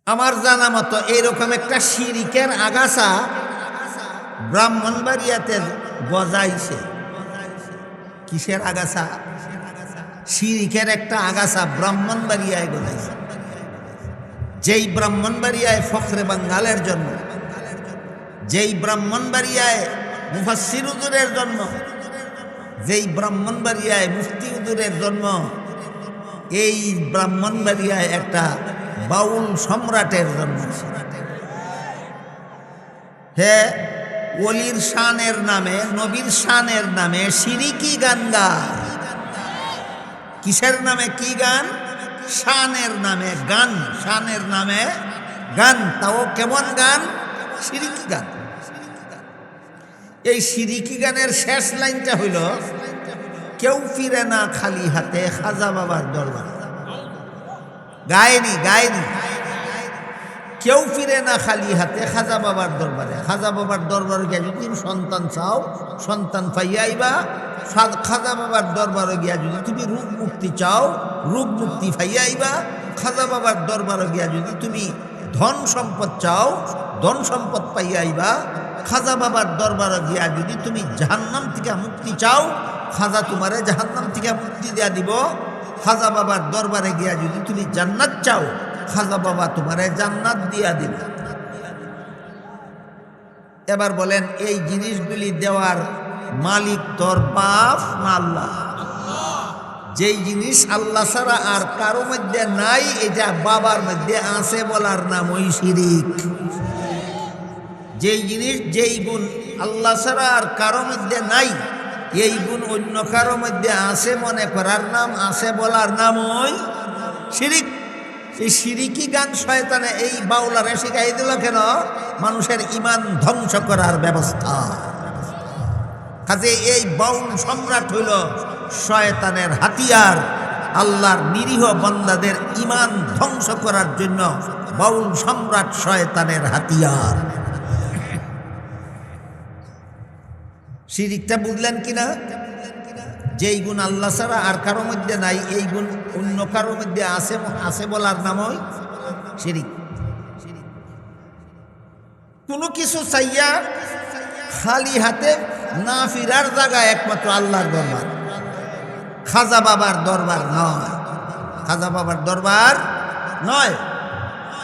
আমার জানা মতো এইরকম একটা শিরিকের আগাছা ব্রাহ্মণবাড়িয়াতে গজাইছে। কিসের আগাছা? শিরিকের একটা আগাছা ব্রাহ্মণবাড়িয়ায় গজাইছে। যেই ব্রাহ্মণবাড়িয়ায় ফখরে বাঙ্গালের জন্ম, যেই ব্রাহ্মণবাড়িয়ায় মুফাসসির হুজুরের জন্ম, যেই ব্রাহ্মণবাড়িয়ায় মুফতি হুজুরের জন্ম, এই ব্রাহ্মণবাড়িয়ায় একটা বাউল সম্রাটের জন্ম। হে ওলির শানের নামে, নবীর শানের নামে শিরিকি গান গায়। কিসের নামে? কি গান? শানের নামে গান, শানের নামে গান। তাও কেমন গান? শিরিকি গান। এই শিরিকি গানের শেষ লাইনটা হইল, কেউ ফিরে না খালি হাতে খাজা বাবার দরবার। গায়নি কেউ ফিরে না খালি হাতে খাজা বাবার দরবারে। খাজা বাবার দরবারে গিয়া যদি তুমি সন্তান চাও, সন্তান পাইয়া আইবা। খাজা বাবার দরবারে গিয়া যদি তুমি রোগ মুক্তি চাও, রোগ মুক্তি পাইয়া আইবা। খাজা বাবার দরবারে গিয়া যদি তুমি ধন সম্পদ চাও, ধন সম্পদ পাইয়া আইবা। খাজা বাবার দরবারে গিয়া যদি তুমি জাহান্নাম থেকে মুক্তি চাও, খাজা তোমারে জাহান্নাম থেকে মুক্তি দেয়া দিব। খাজা বাবার দরবারে গিয়া যদি তুমি জান্নাত চাও, খাজা বাবা তোমারে জান্নাত দিয়া দিবে। এবার বলেন, এই জিনিসগুলি দেওয়ার মালিক তোর বাপ না আল্লাহ? যেই জিনিস আল্লাহ ছাড়া আর কারো মধ্যে নাই, এটা বাবার মধ্যে আছে বলার নাম ওই শিরিক। যেই জিনিস, যেই গুণ আল্লাহ ছাড়া আর কারো মধ্যে নাই, এই গুণ অন্য কারো মধ্যে আছে মনে করার নাম, আছে বলার নাম ওই শিরিক। এই শিরিকি গান শয়তানে এই বাউলারে শিখাই দিল কেন? মানুষের ইমান ধ্বংস করার ব্যবস্থা। কাজে এই বাউল সম্রাট হইল শয়তানের হাতিয়ার। আল্লাহর নিরীহ বান্দাদের ইমান ধ্বংস করার জন্য বাউল সম্রাট শয়তানের হাতিয়ার। শিরিকটা বুঝলেন কিনা? যেই গুণ আল্লাহ ছাড়া আর কারো মধ্যে নাই, এই গুণ অন্য কারো মধ্যে আছে বলার নাম ওই শিরিক। কোনো কিছু চাইয়া খালি হাতে না ফিরার জায়গায় একমাত্র আল্লাহর দরবার, খাজা বাবার দরবার নয়। খাজা বাবার দরবার নয়।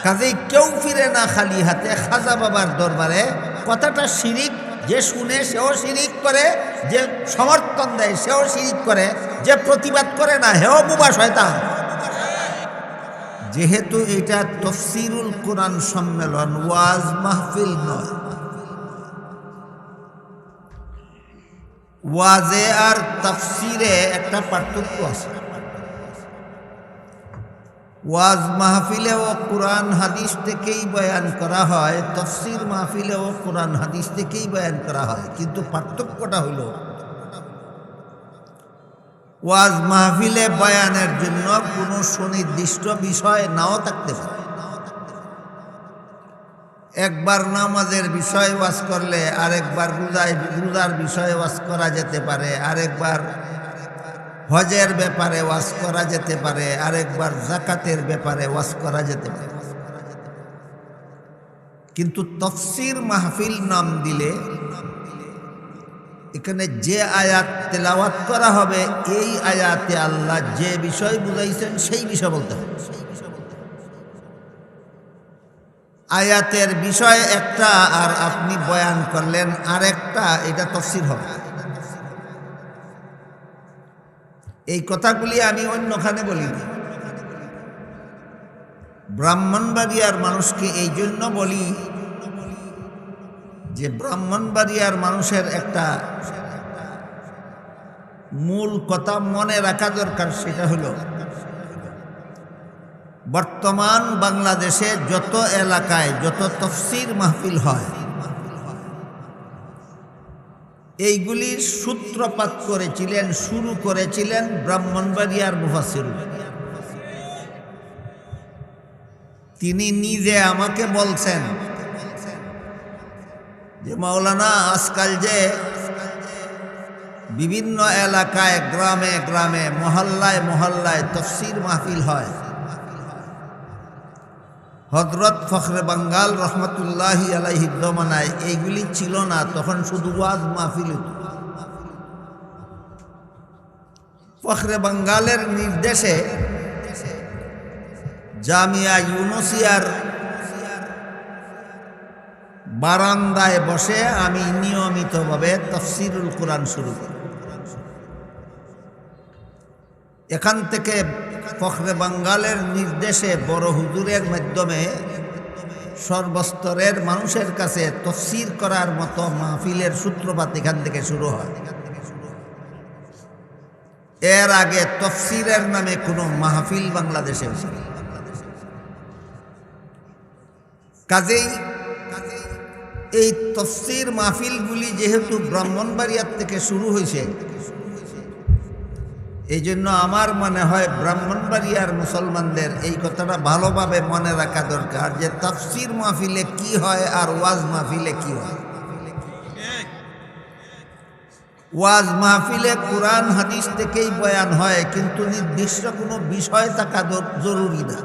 কাজেই কেউ ফিরে না খালি হাতে খাজা বাবার দরবারে। কথাটা শিরিক। যে শুনে সেও শিরিক করে, যে সমর্থন দেয় সেও শিরিক করে, যে প্রতিবাদ করে না হেও বুবা শয়তান। যেহেতু এটা তাফসীরুল কোরআন সম্মেলন, ওয়াজ মাহফিল নয়, ওয়াজে আর তাফসীরে একটা পার্থক্য আছে। ওয়াজ মাহফিলেও কোরআন হাদিস থেকেই বয়ান করা হয়, তাফসীর মাহফিলেও কোরআন হাদিস থেকেই বয়ান করা হয়। কিন্তু পার্থক্যটা হইল, ওয়াজ মাহফিলে বয়ানের জন্য কোনো সুনির্দিষ্ট বিষয় নাও থাকতে পারে। একবার নামাজের বিষয় ওয়াজ করলে আরেকবার রোজার বিষয়ে ওয়াজ করা যেতে পারে, আরেকবার হজের ব্যাপারে ওয়াজ করা যেতে পারে, আরেকবার যাকাতের ব্যাপারে ওয়াজ করা যেতে পারে। কিন্তু তাফসীর মাহফিল নাম দিলে এখানে যে আয়াত তেলাওয়াত করা হবে, এই আয়াতে আল্লাহ যে বিষয় বুঝাইছেন সেই বিষয় বলতে হবে। আয়াতের বিষয় একটা আর আপনি বয়ান করলেন আরেকটা, এটা তাফসীর হবে। এই কথাগুলি আমি অন্যখানে বলিনি। ব্রাহ্মণবাড়িয়ার মানুষকে এই জন্য বলি যে ব্রাহ্মণবাড়িয়ার মানুষের একটা মূল কথা মনে রাখা দরকার। সেটা হলো, বর্তমান বাংলাদেশে যত এলাকায় যত তাফসীর মাহফিল হয়, এইগুলির সূত্রপাত করেছিলেন, শুরু করেছিলেন ব্রাহ্মণবাড়িয়ার মুফাসসির। তিনি নিজে আমাকে বলছেন যে মাওলানা, আজকাল যে বিভিন্ন এলাকায়, গ্রামে গ্রামে, মহল্লায় মহল্লায় তাফসীর মাহফিল হয়, হযরত ফখরে বাঙ্গাল রহমতুল্লাহি আলাইহির জমানায় এইগুলি ছিল না, তখন শুধু ওয়াজ মাহফিল হতো। ফখরে বাঙ্গালের নির্দেশে জামিয়া ইউনুসিয়ার বারান্দায় বসে আমি নিয়মিতভাবে তাফসীরুল কোরআন শুরু করি। এখান থেকে ফখরে বাঙ্গালের নির্দেশে বড় হুজুরের মাধ্যমে সর্বস্তরের মানুষের কাছে তাফসীর করার মতো মাহফিলের সূত্রপাত এখান থেকে শুরু হয়। এর আগে তাফসীরের নামে কোনো মাহফিল বাংলাদেশে হয়েছিল। কাজেই এই তাফসীর মাহফিলগুলি যেহেতু ব্রাহ্মণবাড়িয়ার থেকে শুরু হয়েছে, এই জন্য আমার মনে হয় ব্রাহ্মণবাড়িয়ার মুসলমানদের এই কথাটা ভালোভাবে মনে রাখা দরকার যে তাফসীর মাহফিলে কি হয় আর ওয়াজ মাহফিলে কি হয়। ওয়াজ মাহফিলে কোরআন হাদিস থেকেই বয়ান হয়, কিন্তু নির্দিষ্ট কোনো বিষয় থাকা জরুরি না।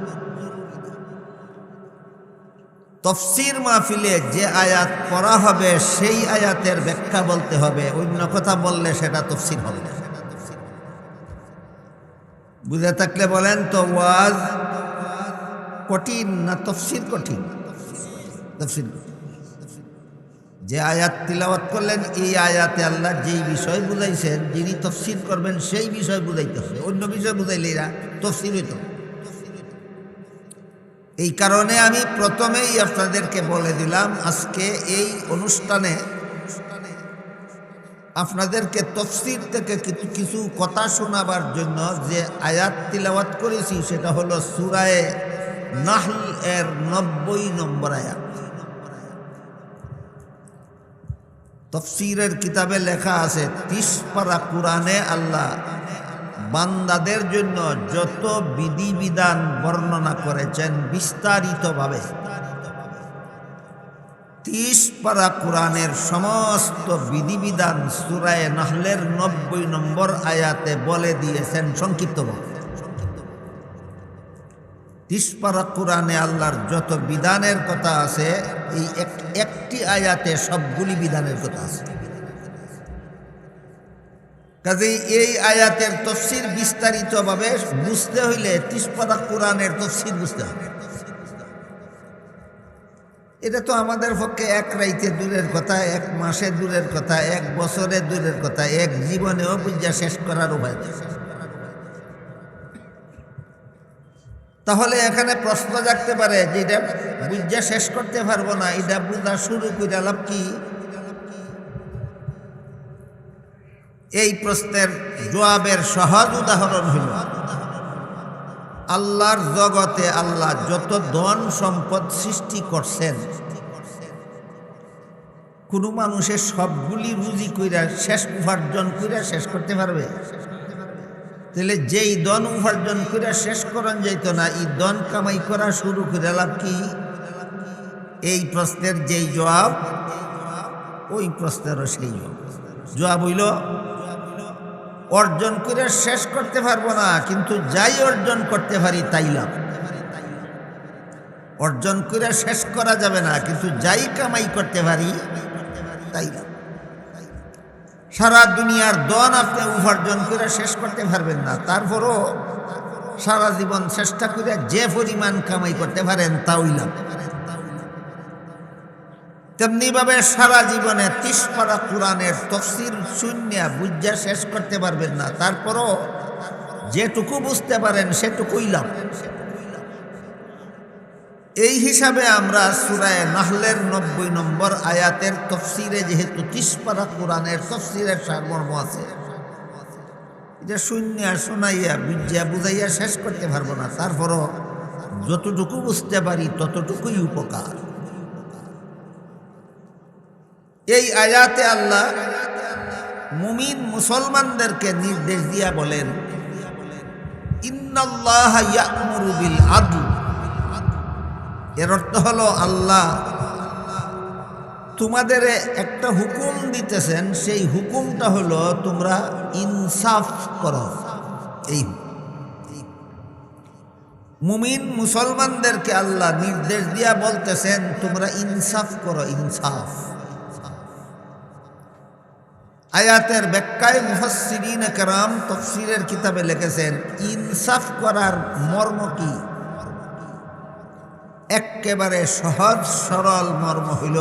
তাফসীর মাহফিলে যে আয়াত পড়া হবে সেই আয়াতের ব্যাখ্যা বলতে হবে, অন্য কথা বললে সেটা তাফসীর হবে না। বুঝে থাকলে বলেন তো, ওয়াজ কঠিন না তাফসীর কঠিন? তাফসীর। যে আয়াত তিলাওয়াত করলেন, এই আয়াতে আল্লাহ যেই বিষয় বুঝাইছেন, যিনি তাফসীর করবেন সেই বিষয় বুঝাইতে হবে, অন্য বিষয় বুঝাইলে এরা তাফসীর হইত। এই কারণে আমি প্রথমেই আপনাদেরকে বলে দিলাম, আজকে এই অনুষ্ঠানে আপনাদেরকে তাফসীর থেকে কিছু কথা শোনাবার জন্য যে আয়াত তিলাওয়াত করেছি সেটা হলো সূরা নাহল এর 90 নম্বর আয়াত। তাফসীরের কিতাবে লেখা আছে 30 পারা কোরআনে আল্লাহ বান্দাদের জন্য যত বিধিবিধান বর্ণনা করেছেন বিস্তারিতভাবে, 30 পারা কোরআনের সমস্ত বিধিবিধান সূরা নাহলের 90 নম্বর আয়াতে বলে দিয়েছেন সংক্ষিপ্তভাবে। 30 পারা কোরআনে আল্লাহর যত বিধানের কথা আছে, এই একটি আয়াতে সবগুলি বিধানের কথা আছে। কাজেই এই আয়াতের তাফসীর বিস্তারিতভাবে বুঝতে হইলে 30 পারা কোরআনের তাফসীর বুঝতে হবে। এটা তো আমাদের পক্ষে এক রাইতে দূরের কথা, এক মাসে দূরের কথা, এক বছরে দূরের কথা, এক জীবনেও বুঝা শেষ করার উপায় নেই। তাহলে এখানে প্রশ্ন জাগতে পারে যে এটা বুঝা শেষ করতে পারবো না, এটা বুঝা শুরু করে লাভ কি? এই প্রশ্নের জবাবের সহজ উদাহরণ হল, আল্লাহর জগতে আল্লাহ যত ধন সম্পদ সৃষ্টি করছেন, কোন মানুষের সবগুলি রুজি কইরা শেষ উপার্জন কইরা শেষ করতে পারবে? তাহলে যেই ধন উপার্জন কইরা শেষ করান যাইত না, এই ধন কামাই করা শুরু করে লাভ কি? এই প্রশ্নের যেই জবাব, ওই প্রশ্নেরও সেই জবাব হইল, অর্জন করে শেষ করতে পারবো না, কিন্তু যাই অর্জন করতে পারি তাই লাভ। অর্জন করে শেষ করা যাবে না, কিন্তু যাই কামাই করতে পারি তাই লাভ। সারা দুনিয়ার ধন আপনি উপার্জন করে শেষ করতে পারবেন না, তারপরও সারা জীবন চেষ্টা করে যে পরিমাণ কামাই করতে পারেন তাই লাভ। তেমনিভাবে সারা জীবনে 30 পারা কোরআনের তাফসীর শূন্য বুঝা শেষ করতে পারবেন না, তারপরও যেটুকু বুঝতে পারেন সেটুকুই লাভ। এই হিসাবে আমরা সূরা নাহলের 90 নম্বর আয়াতের তাফসীরে যেহেতু 30 পারা কোরআনের তাফসীরের সারমর্ম আছে, এটা শূন্য শোনাইয়া বুঝা বুঝাইয়া শেষ করতে পারবো না, তারপরও যতটুকু বুঝতে পারি ততটুকুই উপকার। এই আয়াতে আল্লাহ মুমিন মুসলমানদেরকে নির্দেশ দিয়া বলেন, ইন্নাল্লাহা ইয়া'মুরু বিল আদল। এর অর্থ হলো আল্লাহ তোমাদের একটা হুকুম দিতেছেন, সেই হুকুমটা হলো তোমরা ইনসাফ করো। এই মুমিন মুসলমানদেরকে আল্লাহ নির্দেশ দিয়া বলতেছেন তোমরা ইনসাফ করো, ইনসাফ। আয়াতের ব্যাখ্যায় মুফাসসিরিন কেরাম তাফসীরের কিতাবে লিখেছেন ইনসাফ করার মর্ম কি। একেবারে সহজ সরল মর্ম হইল,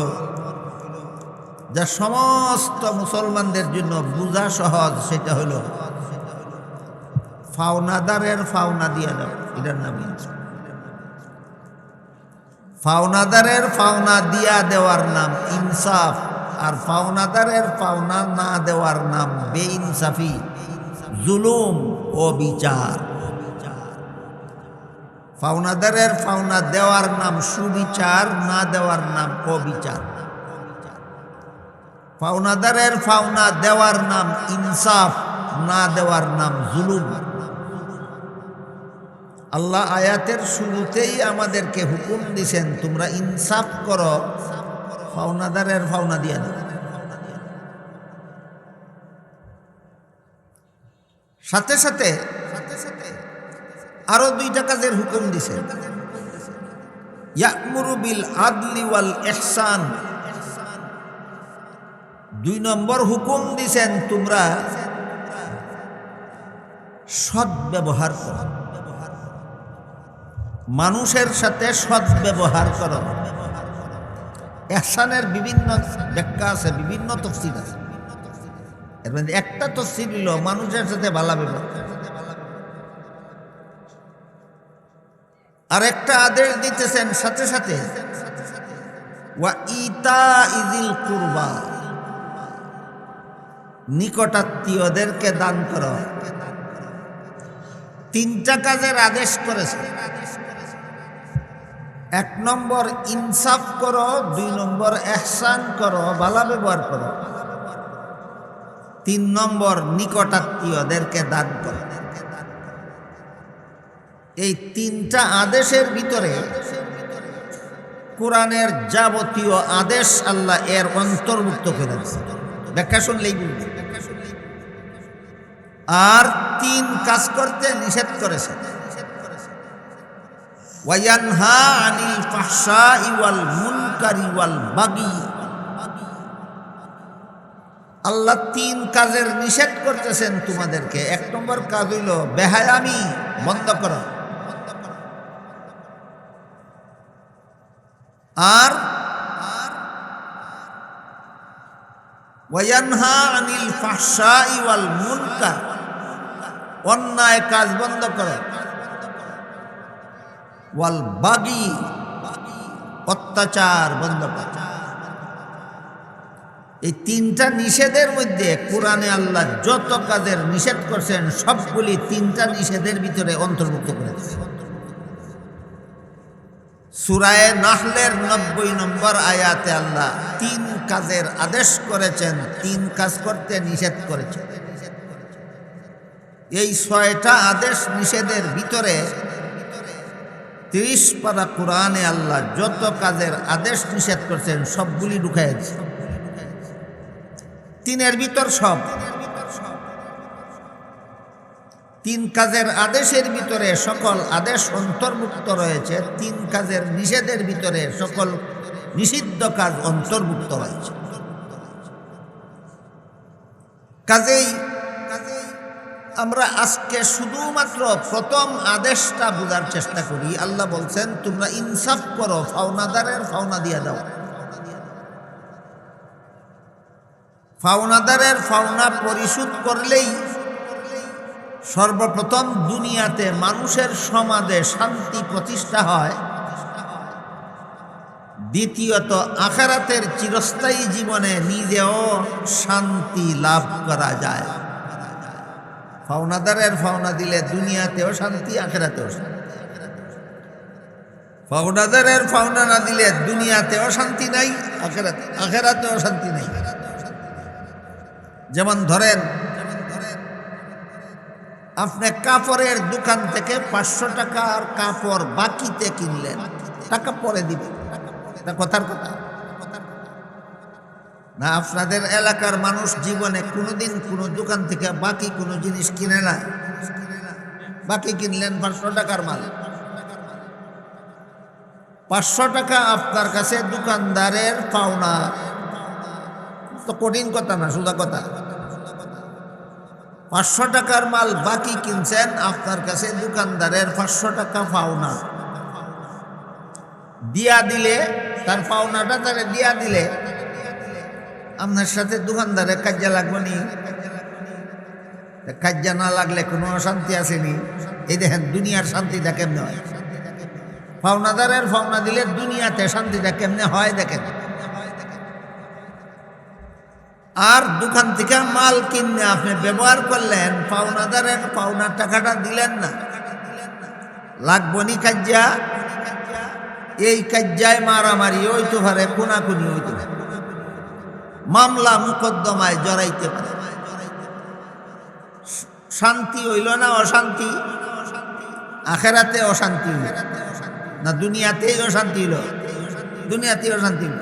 যা সমস্ত মুসলমানদের জন্য বোঝা সহজ, সেটা হইল ফাওনাদারের ফাওনা দিয়া দাও, এটার নাম ইনসাফ। ফাওনাদারের ফাওনা দিয়া দেওয়ার নাম ইনসাফ, আর ফাওনাদারের পাওনা না দেওয়ার নাম বেইনসাফি, জুলুম ও বিচার। ফাওনাদারের পাওনা দেওয়ার নাম সুবিচার, না দেওয়ার নাম অবিচার। ফাওনাদারের পাওনা দেওয়ার নাম ইনসাফ, না দেওয়ার নাম জুলুম। আল্লাহ আয়াতের শুরুতেই আমাদেরকে হুকুম দিছেন তোমরা ইনসাফ করো, ফাওনাদারের ফাওনা দিয়া দাও। সাথে সাথে আরো দুইটা কাজের হুকুম দিছে, ইয়া'মুরু বিল আদলি ওয়াল ইহসান। 2 নম্বর হুকুম দিছেন তোমরা সৎ ব্যবহার করো, মানুষের সাথে সৎ ব্যবহার করো। ইহসানের বিভিন্ন ব্যাখ্যা আছে, বিভিন্ন তাফসীর আছে। এর মধ্যে একটা তাফসীর হলো মানুষের সাথে ভালো ব্যবহার। আর একটা আদেশ দিতেছেন সাথে সাথে ওয়া ইতাইযিল কুরবা, নিকটাত্মীয়দেরকে দান করো। 3টা কাজের আদেশ করেছে। 1 নম্বর ইনসাফ করো, 2 নম্বর ইহসান করো, ভালো ব্যবহার করো, 3 নম্বর নিকটাত্মীয়দেরকে দান করো। এই 3টা আদেশের ভিতরে কোরআনের যাবতীয় আদেশ আল্লাহ এর অন্তর্ভুক্ত করে দিয়েছে। ব্যাখ্যা শুনলেই বুঝবে। আর 3 কাজ করতে নিষেধ করেছে, ওয়ায়ানহা আনিল ফাহশাই ওয়াল মুনকারি ওয়াল বাগি। আল্লাহ 3 কাজের নিষেধ করতেছেন তোমাদেরকে। 1 নম্বর কাজ হইল বেহায়ামি বন্ধ করো, আর ওয়ায়ানহা আনিল ফাহশাই ওয়াল মুনকার, অন্যায় কাজ বন্ধ করো, ওয়াল বাগি, অত্যাচার বন্ধ করো। এই 3টা নিষেধের মধ্যে কোরআনে আল্লাহ যত কাজের নিষেধ করছেন সবগুলি 3টা নিষেধের ভিতরে অন্তর্ভুক্ত করেছে। সূরা নাহলের 90 নম্বর আয়াতে আল্লাহ 3 কাজের আদেশ করেছেন, 3 কাজ করতে নিষেধ করেছেন। এই 6টা আদেশ নিষেধের ভিতরে 30 পারা কোরআনে আল্লাহ যত কাজের আদেশ নিষেধ করছেন সবগুলি ঢুকাইছে। 3-এর ভিতর সব। 3 কাজের আদেশের ভিতরে সকল আদেশ অন্তর্ভুক্ত রয়েছে, 3 কাজের নিষেধের ভিতরে সকল নিষিদ্ধ কাজ অন্তর্ভুক্ত রয়েছে। কাজেই আমরা আজকে শুধুমাত্র প্রথম আদেশটা বোঝার চেষ্টা করি। আল্লাহ বলছেন তোমরা ইনসাফ করো, ফাওনাদারের ফাওনা দিয়ে দাও। ফাওনাদারের ফাওনা পরিশোধ করলেই সর্বপ্রথম দুনিয়াতে মানুষের সমাজে শান্তি প্রতিষ্ঠা হয়, দ্বিতীয়ত আখিরাতের চিরস্থায়ী জীবনে নিজেও শান্তি লাভ করা যায়। ফাওনাদারের ফাওনা দিলে দুনিয়াতেও শান্তি, আখিরাতেও শান্তি। ফাওনাদারের ফাওনা না দিলে দুনিয়াতেও শান্তি নাই, আখিরাতেও শান্তি নাই। যেমন ধরেন আপনি কাপড়ের দোকান থেকে 500 টাকার কাপড় বাকিতে কিনলেন, টাকা পরে দিবেন, এটা কথার কথা না। আপনাদের এলাকার মানুষ জীবনে কোনোদিন কোনো দোকান থেকে বাকি কোনো জিনিস কিনে না। বাকি কিনলেন 500 টাকার মাল, 500 টাকা আপনার কাছে দোকানদারের পাওনা। তো কঠিন কথা না, সোজা কথা। 500 টাকার মাল বাকি কিনছেন, আপনার কাছে দোকানদারের 500 টাকা পাওনা। দিয়া দিলে, তার পাওনাটা তারে দিয়া দিলে আপনার সাথে দোকানদারের কাজ্যা লাগবে নি? কাজ্যা না লাগলে কোনো অশান্তি আসেনি? এই দেখেন দুনিয়ার শান্তিটা কেমনে হয়। পাওনাদারের পাওনা দিলে দুনিয়াতে শান্তিটা কেমনে হয় দেখেন। আর দোকান থেকে মাল কিনে আপনি ব্যবহার করলেন, পাওনাদারের পাওনার টাকাটা দিলেন না, লাগবনি কাজ্যা। এই কাজ্যায় মারামারি হইতে পারে, কোনাকুনি হইতে পারে, মামলা মুকদ্দমায় জড়াইতে পারে। শান্তি হইল না অশান্তি? আখেরাতে অশান্তি হইল না দুনিয়াতেই অশান্তি হইল? দুনিয়াতেই অশান্তি হইল।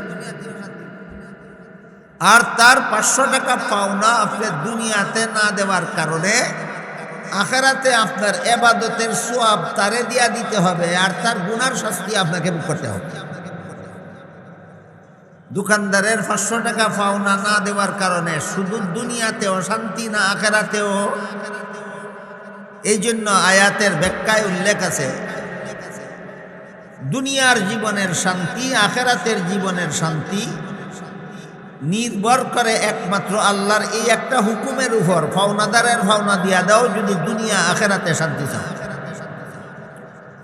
আর তার 500 টাকা পাওনা আপনি দুনিয়াতে না দেওয়ার কারণে আখেরাতে আপনার ইবাদতের সওয়াব তারে দিয়া দিতে হবে, আর তার গুনার শাস্তি আপনাকে ভোগ করতে হবে। দোকানদারের 500 টাকা পাওনা না দেওয়ার কারণে শুধু দুনিয়াতে অশান্তি না আখেরাতেও? এই জন্য আয়াতের ব্যাখ্যায় উল্লেখ আছে, দুনিয়ার জীবনের শান্তি আখেরাতের জীবনের শান্তি নির্ভর করে একমাত্র আল্লাহর এই একটা হুকুমের উপর, পাওনাদারের পাওনা দিয়া দাও যদি দুনিয়া আখেরাতে শান্তি চাও।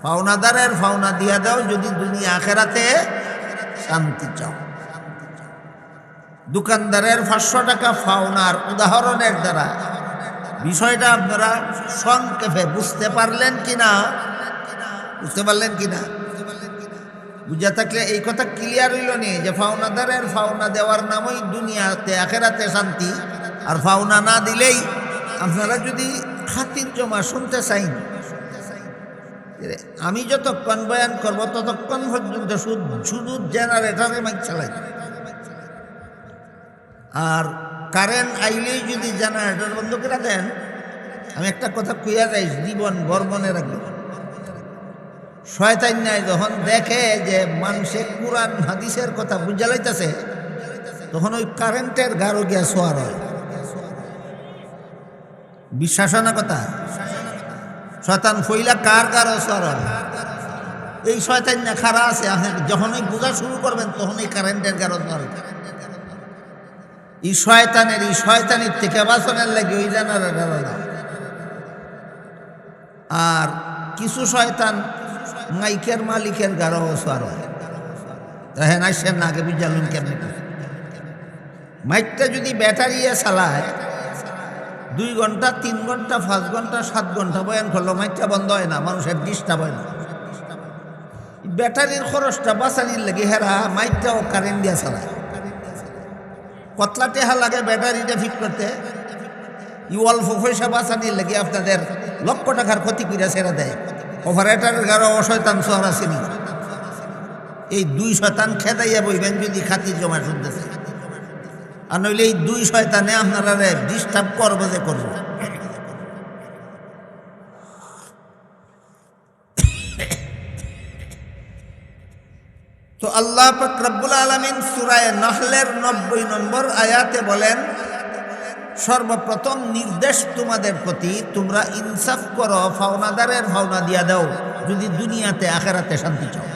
পাওনাদারের পাওনা দিয়া দাও যদি দুনিয়া আখেরাতে শান্তি চাও। দোকানদারের 500 টাকা পাওনার উদাহরণের দ্বারা বিষয়টা আপনারা সংক্ষেপে বুঝতে পারলেন কিনা? বুঝতে পারলেন কিনা? বুঝা থাকলে এই কথা ক্লিয়ার হইল নি যে পাওনাদারের পাওনা দেওয়ার নামই দুনিয়াতে আখেরাতে শান্তি, আর পাওনা না দিলেই আপনারা যদি খাতির জমা শুনতে চাইন, আমি যতক্ষণ বয়ান করব ততক্ষণ পর্যন্ত শুধু জেনারেটরে মাইক চালাই, আর কারেন্ট আইলেই যদি জেনারেটর বন্ধ করে দেন, আমি একটা কথা কইয়া যাই, জীবন ভর মনে রাখবেন। শয়তান নাই যখন দেখে যে মানুষে কুরআন হাদিসের কথা বুঝা লাইতেছে, তখন ওই কারেন্টের গাঢ় গিয়া সোয়ার হয়। বিশ্বাস না কথা? শয়তান ফইলা কার গাঢ় সোয়ার হয়? এই শয়তান না খারা আছে, যখনই বোঝা শুরু করবেন তখনই কারেন্টের গাঢ় সোয়ার হয়। এই শয়তানের থেকে বাঁচানোর লাগে ওই জেনারেটর। আর কিছু শয়তান মাইকের মালিকের গাঢ় সোয়ার হয়। দেখেন আসেন না, আগে বুঝালুন কেমন। মাইকটা যদি ব্যাটারি চালায় 2 ঘন্টা 3 ঘন্টা 5 ঘন্টা 7 ঘন্টা বয়ান করলো, মাইকটা বন্ধ হয় না, মানুষের ডিস্টার্ব হয় না। ব্যাটারির খরচটা বাঁচানির লাগে হেরা মাইকটাও কারেন্ট দিয়ে চালায়। কতলা টেহা লাগে ব্যাটারিটা ফিট করতে, অল্প পয়সা বাঁচানির লাগে আপনাদের লক্ষ টাকার ক্ষতি করে ছেড়ে দেয়। অপারেটারের গাঢ় অশয়তান সোয়ার আসেনি। এই 2 শয়তান খেদাইয়া বইবেন যদি খাতির জমা শুনতেছে, আর নইলে এই 2 শয়তানে আপনারা ডিস্টার্ব করবো যে করবো। তো আল্লাহ পাক রব্বুল আলামিন সূরা নাহলের 90 নম্বর আয়াতে বলেন, সর্বপ্রথম নির্দেশ তোমাদের প্রতি, তোমরা ইনসাফ করো, পাওনাদারের পাওনা দিয়া দাও যদি দুনিয়াতে আখেরাতে শান্তি চাও।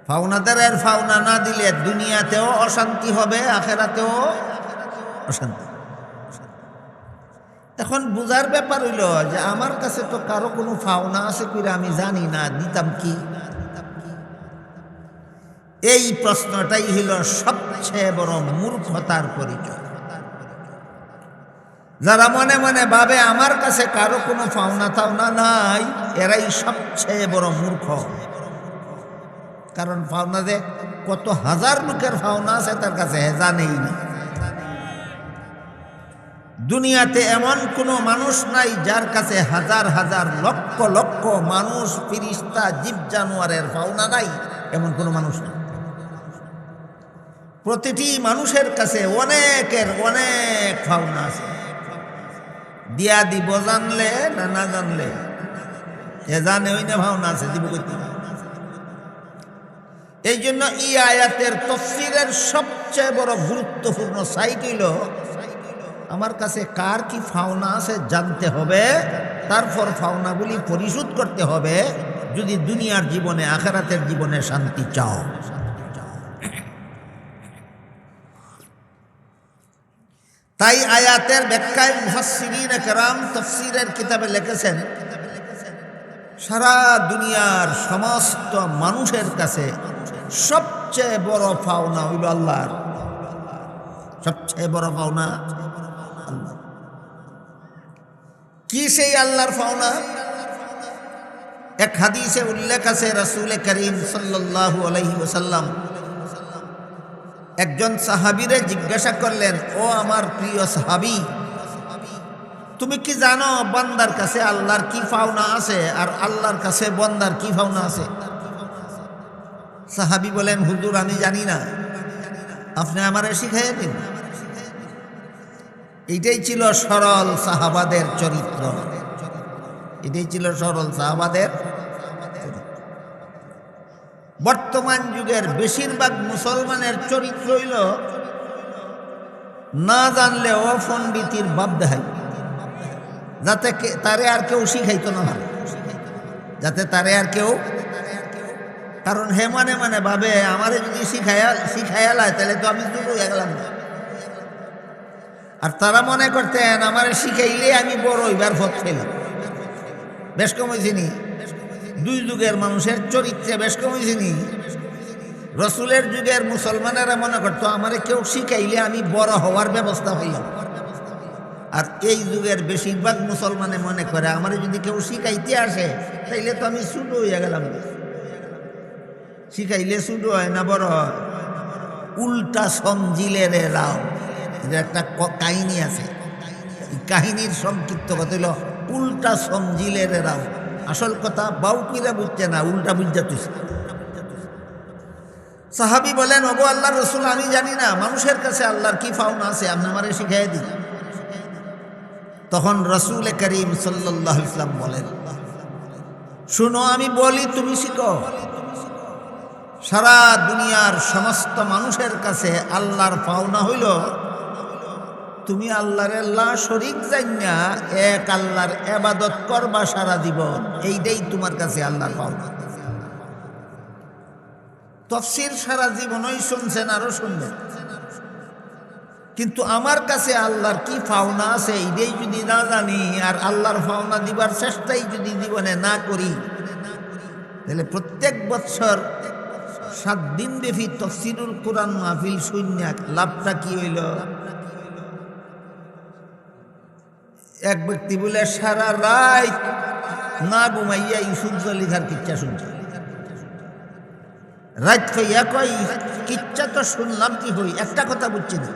পাওনাদারের পাওনা না দিলে দুনিয়াতেও অশান্তি হবে, আখেরাতেও অশান্তি। এখন বুঝার ব্যাপার হইল যে আমার কাছে তো কারো কোনো পাওনা আছে কইরা আমি জানি না, দিতাম কি? এই প্রশ্নটাই হইল সবচেয়ে বড় মূর্খতার পরিচয়। যারা মনে মনে ভাবে আমার কাছে কারো কোনো পাওনা টাওনা নাই, এরাই সবচেয়ে বড় মূর্খ। কারণ পাওনা যে কত হাজার লোকের পাওনা আছে তার কাছে জানেই না। দুনিয়াতে এমন কোনো মানুষ নাই যার কাছে হাজার হাজার লক্ষ লক্ষ মানুষ, ফিরিস্তা, জীব জানোয়ারের পাওনা নাই, এমন কোনো মানুষ নেই। প্রতিটি মানুষের কাছে অনেকের অনেক পাওনা আছে। দিয়া দিব জানলে না না জানলে, এ জানে ওই না ভাওনা আছে, দিব করতে। এই জন্য এই আয়াতের তাফসীরের সবচেয়ে বড় গুরুত্বপূর্ণ সাইট হইল আমার কাছে কার কি ফাওনা আছে জানতে হবে, তারপর ফাওনাগুলি পরিশোধ করতে হবে যদি দুনিয়ার জীবনে আখিরাতের জীবনে শান্তি চাও। তাই আয়াতের ব্যাখ্যায় মুফাসসিরিন কেরাম তাফসীরের কিতাবে লিখেছেন সারা দুনিয়ার সমস্ত মানুষের কাছে সবচেয়ে বড় পাওনা হইল আল্লাহর। সবচেয়ে বড় পাওনা আল্লাহ। কি সেই আল্লাহর পাওনা? এক হাদিসে উল্লেখ আছে রাসূল করিম সাল্লাল্লাহু আলাইহি ওয়াসাল্লাম একজন সাহাবীরে জিজ্ঞাসা করলেন, ও আমার প্রিয় সাহাবী, তুমি কি জানো বান্দার কাছে আল্লাহর কি পাওনা আছে আর আল্লাহর কাছে বান্দার কি পাওনা আছে? সাহাবী বলেন, হুজুর আমি জানি না, আপনি আমারে শিখাইয়া দিন। এটাই ছিল সরল সাহাবাদের চরিত্র। এটাই ছিল সরল সাহাবাদের চরিত্র। বর্তমান যুগের বেশিরভাগ মুসলমানের চরিত্র হইল না জানলেও পণ্ডিতির ভাব দেখাই, যাতে তারে আর কেউ শিখাইতো না ভালো, যাতে তারে আর কেউ, কারণ হে মানে মানে ভাবে আমারে যদি শিখাইয়ালায় তাহলে তো আমি শুরু হয়ে গেলাম না। আর তারা মনে করতেন আমারে শিখাইলে আমি বড় হইবার পথ পেলাম। বেশ কম হয়েছিনি দুই যুগের মানুষের চরিত্রে, বেশ কম হয়েছিনি। রসুলের যুগের মুসলমানেরা মনে করতো আমারে কেউ শিখাইলে আমি বড় হওয়ার ব্যবস্থা হইলাম। আর এই যুগের বেশিরভাগ মুসলমানে মনে করে আমারে যদি কেউ শিখাইতে আসে তাইলে তো আমি ছোট হইয়া গেলাম। শিখাইলে ছোট হয় না বড় হয়। উল্টা সমজিলের রাও, এটা একটা কাহিনী আছে। এই কাহিনীর সংক্ষিপ্ত কথা হইল উল্টা সমজিলের রাও। আসল কথা বাউকিরা বুঝছে না, উল্টা বুঝা তুইছে। সাহাবী বলেন, ওগো আল্লাহর রাসূল, আমি জানি না মানুষের কাছে আল্লাহর কি পাওনা আছে, আপনি আমারে শিখাইয়া দিন। তখন রাসূল করিম সাল্লাল্লাহু আলাইহি ওয়াসাল্লাম বলেন, শুনো আমি বলি, তুমি শিখো। সারা দুনিয়ার সমস্ত মানুষের কাছে আল্লাহর পাওনা হইল তুমি আল্লাহর লা শরীক জানিয়া এক আল্লাহর ইবাদত করবা সারা জীবন। এইটাই তোমার কাছে আল্লাহর পাওনা। তাফসীর সারা জীবনই শুনছেন, আরো শুনবেন, কিন্তু আমার কাছে আল্লাহর কি পাওনা আছে এইটাই যদি না জানি আর আল্লাহর পাওনা দিবার চেষ্টাই যদি জীবনে না করি, তাহলে প্রত্যেক বছর 7 দিন ব্যাপী তাফসীরুল কুরআন মাহফিল শূন্য লাভটা কি হইল? এক ব্যক্তি বলে সারা রাত না ঘুমাইয়া ইউসুফ জলিখার কিচ্ছা শুনছে। রাত কইয়া কই কিচ্ছা তো শুনলাম, কি হই একটা কথা বুঝছি না।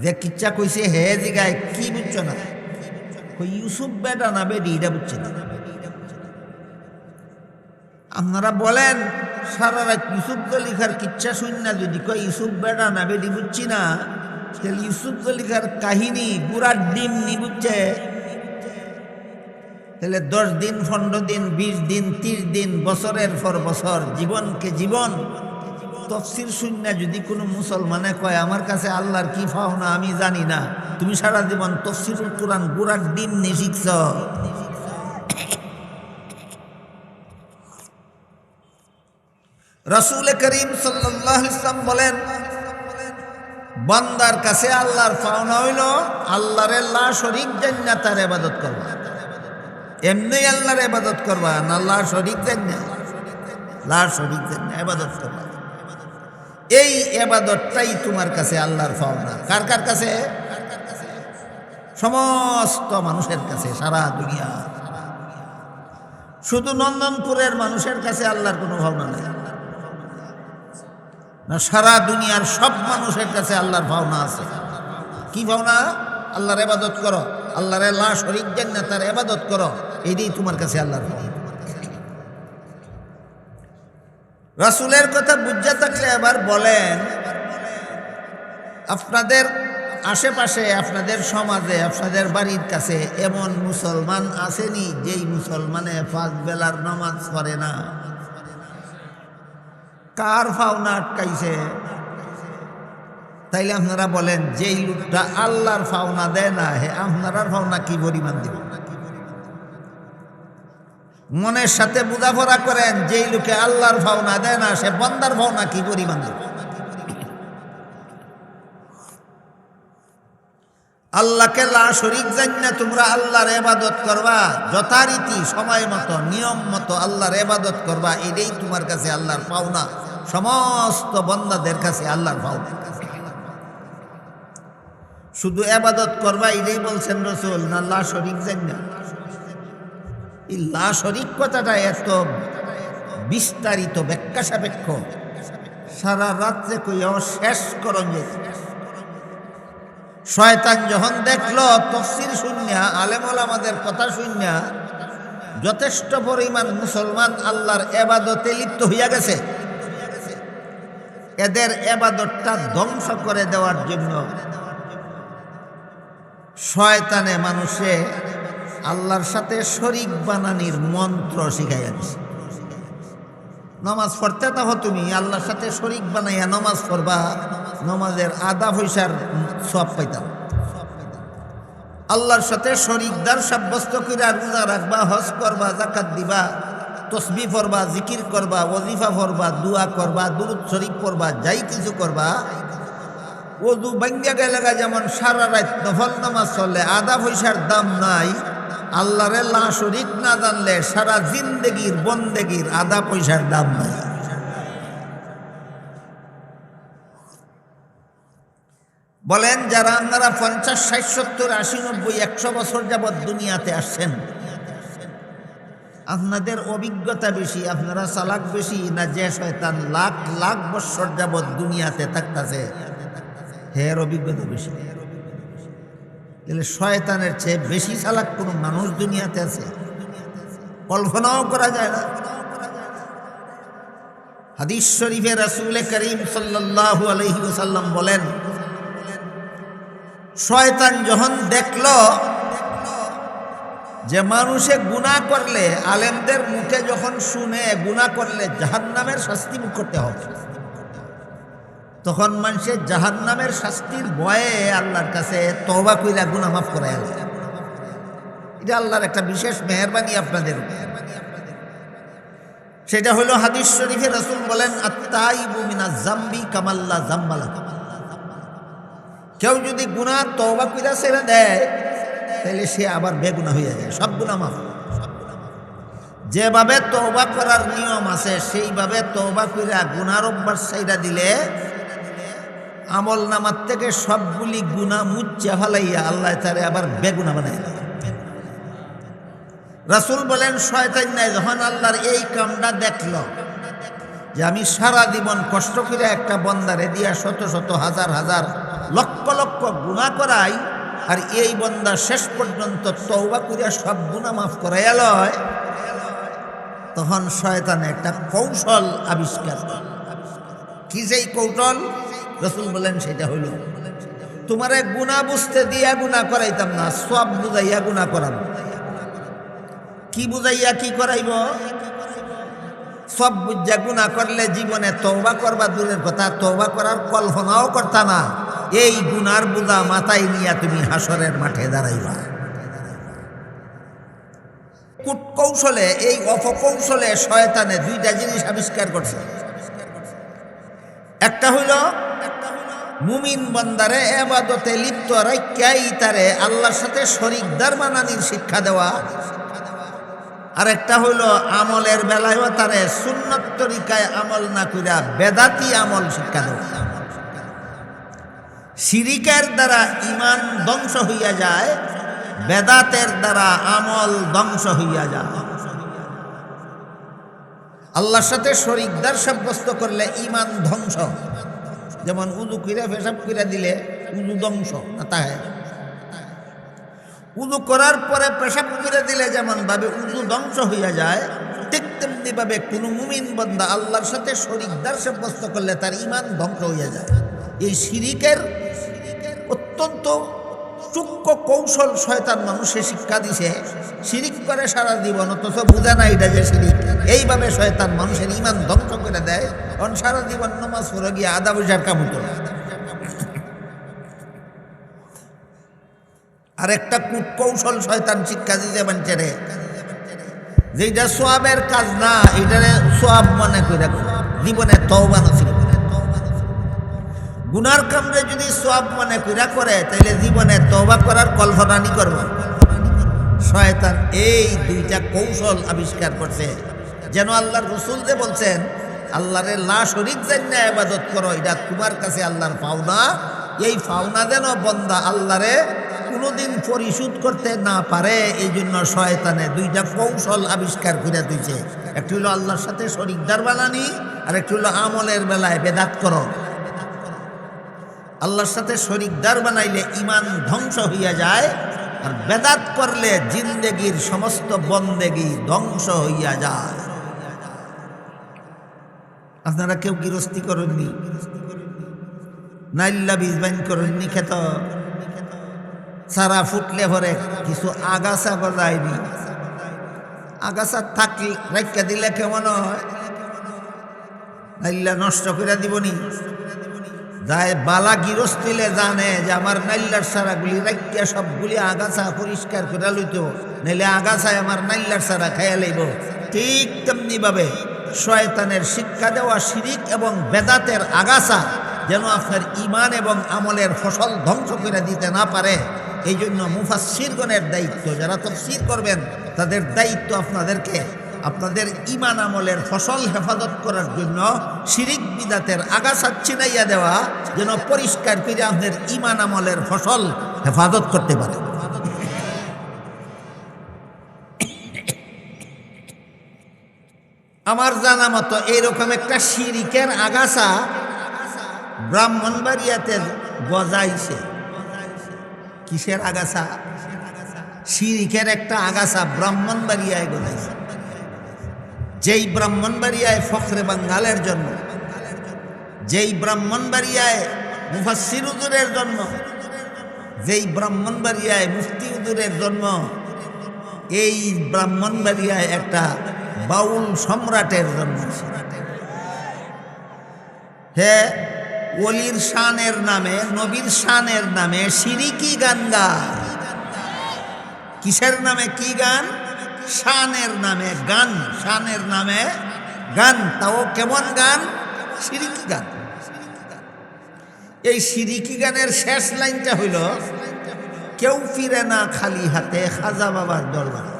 যে কিচ্ছা কইছে হে জিগায় কি বুঝছো না? কই ইউসুফ বেটা না বেডি, এটা বুঝছি না। আপনারা বলেন সারা রাত ইউসুফ জলিখার কিচ্ছা শুন না, যদি কই ইউসুফ বেটা না বেডি বুঝছি না, তাহলে ইউসুফ জলিখার কাহিনী বুড়ার ডিম নি বুঝছে? তাহলে 10 দিন 15 দিন 20 দিন 30 দিন বছরের পর বছর জীবনকে জীবন তাফসীর শূন্য যদি কোনো মুসলমানে কয় আমার কাছে আল্লাহর কি পাওনা আমি জানি না, তুমি সারা জীবন তাফসীরুল কুরআন বুড়ার ডিম নি শিখছ। রাসূল করিম সাল্লাল্লাহু আলাইহি ওয়াসাল্লাম বলেন, বান্দার কাছে আল্লাহর পাওনা হইল আল্লাহর লা শরীক জানিয়া তার ইবাদত করবা। এমনি আল্লাহর ইবাদত করবা না, লা শরীক জানিয়া, লা শরীক জানিয়া ইবাদত করবা। এই ইবাদতটাই তোমার কাছে আল্লাহর পাওনা। কার কার কাছে? সমস্ত মানুষের কাছে, সারা দুনিয়া। শুধু নন্দনপুরের মানুষের কাছে আল্লাহর কোনো পাওনা নেই না, সারা দুনিয়ার সব মানুষের কাছে আল্লাহর পাওনা আছে। কি পাওনা? আল্লাহর ইবাদত করো, আল্লাহর লা শরীক জানিয়া তার ইবাদত করো, এইটাই তোমার কাছে আল্লাহর পাওনা। রাসূলের কথা বুঝা থাকলে এবার বলেন, আপনাদের আশেপাশে, আপনাদের সমাজে, আপনাদের বাড়ির কাছে এমন মুসলমান আসেনি যেই মুসলমানে 5 বেলার নামাজ পড়ে না? কার ফাওনা আটকাইছে? তাইলে আপনারা বলেন, যেই লোকটা আল্লাহর ফাওনা দেয় না, হে আপনার ফাওনা কি পরিমাণ দেব? মনের সাথে বোঝাপড়া করেন, যেই লোকে আল্লাহর ফাওনা দেয় না, সে বান্দার ফাওনা কি পরিমাণ দেব? আল্লাহকে লা শরীক জান্না তোমরা আল্লাহর ইবাদত করবা, যথারীতি সময় মতো নিয়ম মতো আল্লাহর ইবাদত করবা, এটাই তোমার কাছে আল্লাহর পাওনা, সমস্ত বান্দাদের কাছে আল্লাহর পাওনা। শুধু ইবাদত করবা এটাই বলছেন রাসূল, না লা শরীক জান্না? এই লা শরীক কথাটা এত বিস্তারিত ব্যাখ্যা সাপেক্ষ, সারা রাত্রে কইও শেষ করন যে। শয়তান যখন দেখলো তাফসীর শুনিয়া, আলেম ওলামাদের কথা শুনিয়া যথেষ্ট পরিমাণ মুসলমান আল্লাহর ইবাদতে লিপ্ত হইয়া গেছে, এদের ইবাদতটা ধ্বংস করে দেওয়ার জন্য শয়তানে মানুষে আল্লাহর সাথে শরীক বানানির মন্ত্র শিখাইয়া দিছে। নামাজ পড়তে তাহো তুমি আল্লাহর সাথে শরীক বানাইয়া নামাজ পড়বা, নামাজের আধা পয়সার সওয়াব পাইতাম। আল্লাহর সাথে শরীকদার সাব্যস্ত কইরা রোজা রাখবা, হজ করবা, যাকাত দিবা, তসবিহ পড়বা, জিকির করবা, ওয়াজিফা পড়বা, দোয়া করবা, দুরূদ শরীফ পড়বা, যাই কিছু করবা, ওযু ভাঙ্গা গেলে যেমন সারা রাত নফল নামাজ চলে, আধা পয়সার দাম নাই। আল্লাহরে লা শরীক না জানলে সারা জিন্দেগির বন্দেগির আধা পয়সার দাম নাই। বলেন, যারা আপনারা 50, 60, 70, 80, 90, 100 বছর যাবৎ দুনিয়াতে আসছেন, আপনাদের অভিজ্ঞতা বেশি, আপনারা চালাক বেশি, না যে শয়তান লাখ লাখ বছর যাবৎ দুনিয়াতে থাকতেছে হের অভিজ্ঞতা বেশি? তাহলে শয়তানের চেয়ে বেশি চালাক কোনো মানুষ দুনিয়াতে আছে? কল্পনাও করা যায় না। হাদিস শরীফে রাসূল করিম সাল্লাল্লাহু আলাইহি ওয়াসাল্লাম বলেন, শয়তান যখন দেখল যে মানুষে গুনাহ করলে, আলেমদের মুখে যখন শুনে গুনাহ করলে জাহান্নামের শাস্তি মুখ করতে হবে, তখন মানুষের জাহান্নামের শাস্তির ভয়ে আল্লাহর কাছে তওবা কইরা গুনাহ মাফ করায়। এটা আল্লাহর একটা বিশেষ মেহেরবানি আপনাদের। সেটা হলো হাদিস শরীফে রাসূল বলেন, আত-তাইবু মিনাজ যামবি কামাল্লা যামবালা। কেউ যদি গুনাহ তওবা কইরা ছেড়ে দেয়, তাহলে সে আবার বেগুনাহ হয়ে যায়, সব গুনাহ মাফ। যেভাবে তওবা করার নিয়ম আছে সেইভাবে তওবা কইরা গুনাহর অভ্যাস ছেড়ে দিলে আমল নামার থেকে সবগুলি গুনাহ মুচ্ছা ফেলাইয়া আল্লাহ তারে আবার বেগুনাহ বানায় দেয়। রাসূল বলেন, শয়তান নাই যখন আল্লাহর এই কামটা দেখল যে আমি সারা জীবন কষ্ট করে একটা বন্দারে দিয়া শত শত হাজার হাজার লক্ষ লক্ষ গুনাহ করাই, আর এই বন্দা শেষ পর্যন্ত তওবা করিয়া সব গুনাহ মাফ করাইয়া লয়, তখন শয়তান একটা কৌশল আবিষ্কার। কি সেই কৌশল? রাসূল বলেন, সেটা হইল তোমারে গুনাহ বুঝতে দিয়া গুনাহ করাইতাম না, সব বুঝাইয়া গুনাহ করাব। কি বুঝাইয়া কি করাইব? সব বুঝা গুনাহ করলে জীবনে তওবা করবা দূরের কথা, তওবা করার কল্পনাও করতা না। এই গুনার বুঝা মাথায় নিয়ে তুমি হাসরের মাঠে দাঁড়াইবা। কূটকৌশলে, এই অপকৌশলে শয়তানে দুইটা জিনিস আবিষ্কার করছে। একটা হইল মুমিন বান্দারে ইবাদতে লিপ্ত রাইখাই তারে আল্লাহর সাথে শরীকদার বানানির শিক্ষা দেওয়া, আর একটা হইল আমলের বেলায়ও তারে সুন্নত তরিকায় আমল না কইরা বেদাতি আমল শিক্ষা দেওয়া। শিরিকের দ্বারা ঈমান ধ্বংস হইয়া যায়, বেদাতের দ্বারা আমল ধ্বংস হইয়া যায়। আল্লাহর সাথে শরীকদার সাব্যস্ত করলে ঈমান ধ্বংস। যেমন উযু কইরা পেশাব কইরা দিলে উযু ধ্বংস না, তাই উযু করার পরে পেশাব করে দিলে যেমন ভাবে উযু ধ্বংস হইয়া যায়, ঠিক তেমনি ভাবে কোনো মুমিন বান্দা আল্লাহর সাথে শরীকদার সাব্যস্ত করলে তার ঈমান ধ্বংস হইয়া যায়। এই শিরিকের অত্যন্ত সূক্ষ্ম কৌশল শয়তান মানুষে শিক্ষা দিছে, শিরিক করে সারা জীবন, অথচ বুঝে না এটা যে শিরিক। এইভাবে শয়তান মানুষের ইমান ধ্বংস করে দেয়। কারণ সারা জীবন নামাজ পড়ে গিয়ে আধা পয়সার কাম করে। আর একটা কূটকৌশল শয়তান শিক্ষা দিতে মানুষের, যেটা সোয়াবের কাজ না, এটারে সোয়াব মনে করে জীবনে তওবা নসিব। গুনার কামরে যদি সোয়াব মনে করে তাহলে জীবনে তওবা করার কল্পনানি করবে। শয়তান এই দুইটা কৌশল আবিষ্কার করছে, যেন আল্লাহর রাসূল যে বলছেন আল্লাহরে লা শরীক জান্না ইবাদত করো, এটা তোমার কাছে আল্লাহর পাওনা। এই পাওনা যেন বান্দা আল্লাহরে কোনোদিন পরিশোধ করতে না পারে, এই জন্য শয়তানে দুইটা কৌশল আবিষ্কার করে দিয়েছে। একটি হলো আল্লাহর সাথে শরীকদার বানানি, আর একটি হলো আমলের বেলায় বেদাত করো। আল্লাহর সাথে শরীকদার বানাইলে ইমান ধ্বংস হইয়া যায়, আর বেদাত করলে জিন্দেগির সমস্ত বন্দেগি ধ্বংস হইয়া যায়। আপনারা কেউ গৃহস্থী করেননি, নাইল্লা বীজ বাইন করেননি, খেত সারা ফুটলে ভরে কিছু আগাছা গজায়নি। আগাছা থাকলে রাখা দিলে কেমন হয়? নাইল্লা নষ্ট করে দিবনি। যায় বালা গৃহস্থিলে জানে যে আমার নাইল্লার সারাগুলি রাখিয়া সবগুলি আগাছা পরিষ্কার করে লইত, নাইলে আগাছায় আমার নাইল্লার সারা খাইয়া লইব। ঠিক তেমনি ভাবে শয়তানের শিক্ষা দেওয়া শিরিক এবং বেদাতের আগাছা যেন আপনার ইমান এবং আমলের ফসল ধ্বংস করে দিতে না পারে, এই জন্য মুফাসসিরগণের দায়িত্ব, যারা তাফসীর করবেন তাদের দায়িত্ব আপনাদেরকে আপনাদের ইমান আমলের ফসল হেফাজত করার জন্য শিরিক বিদাতের আগাছা ছিনাইয়া দেওয়া, যেন পরিষ্কার করে আপনাদের ইমান আমলের ফসল হেফাজত করতে পারে। আমার জানা মতো এইরকম একটা শিরিকের আগাছা ব্রাহ্মণবাড়িয়াতে গজাইছে। কিসের আগাছা? শিরিকের একটা আগাছা ব্রাহ্মণবাড়িয়ায় গজাইছে। যেই ব্রাহ্মণবাড়িয়ায় ফখরে বাঙ্গালের জন্ম, যেই ব্রাহ্মণবাড়িয়ায় মুফাসসির হুজুরের জন্ম, যেই ব্রাহ্মণবাড়িয়ায় মুফতি হুজুরের জন্ম, এই ব্রাহ্মণবাড়িয়ায় একটা বাউল সম্রাটের জন্ম। হে ওলির শানের নামে, নবীর শানের নামে শিরিকি গান গায়। কিসের নামে? কি গান? শানের নামে গান। শানের নামে গান, তাও কেমন গান? শিরিকি গান। এই শিরিকি গানের শেষ লাইনটা হইল, কেউ ফিরে না খালি হাতে খাজা বাবার দরবারে।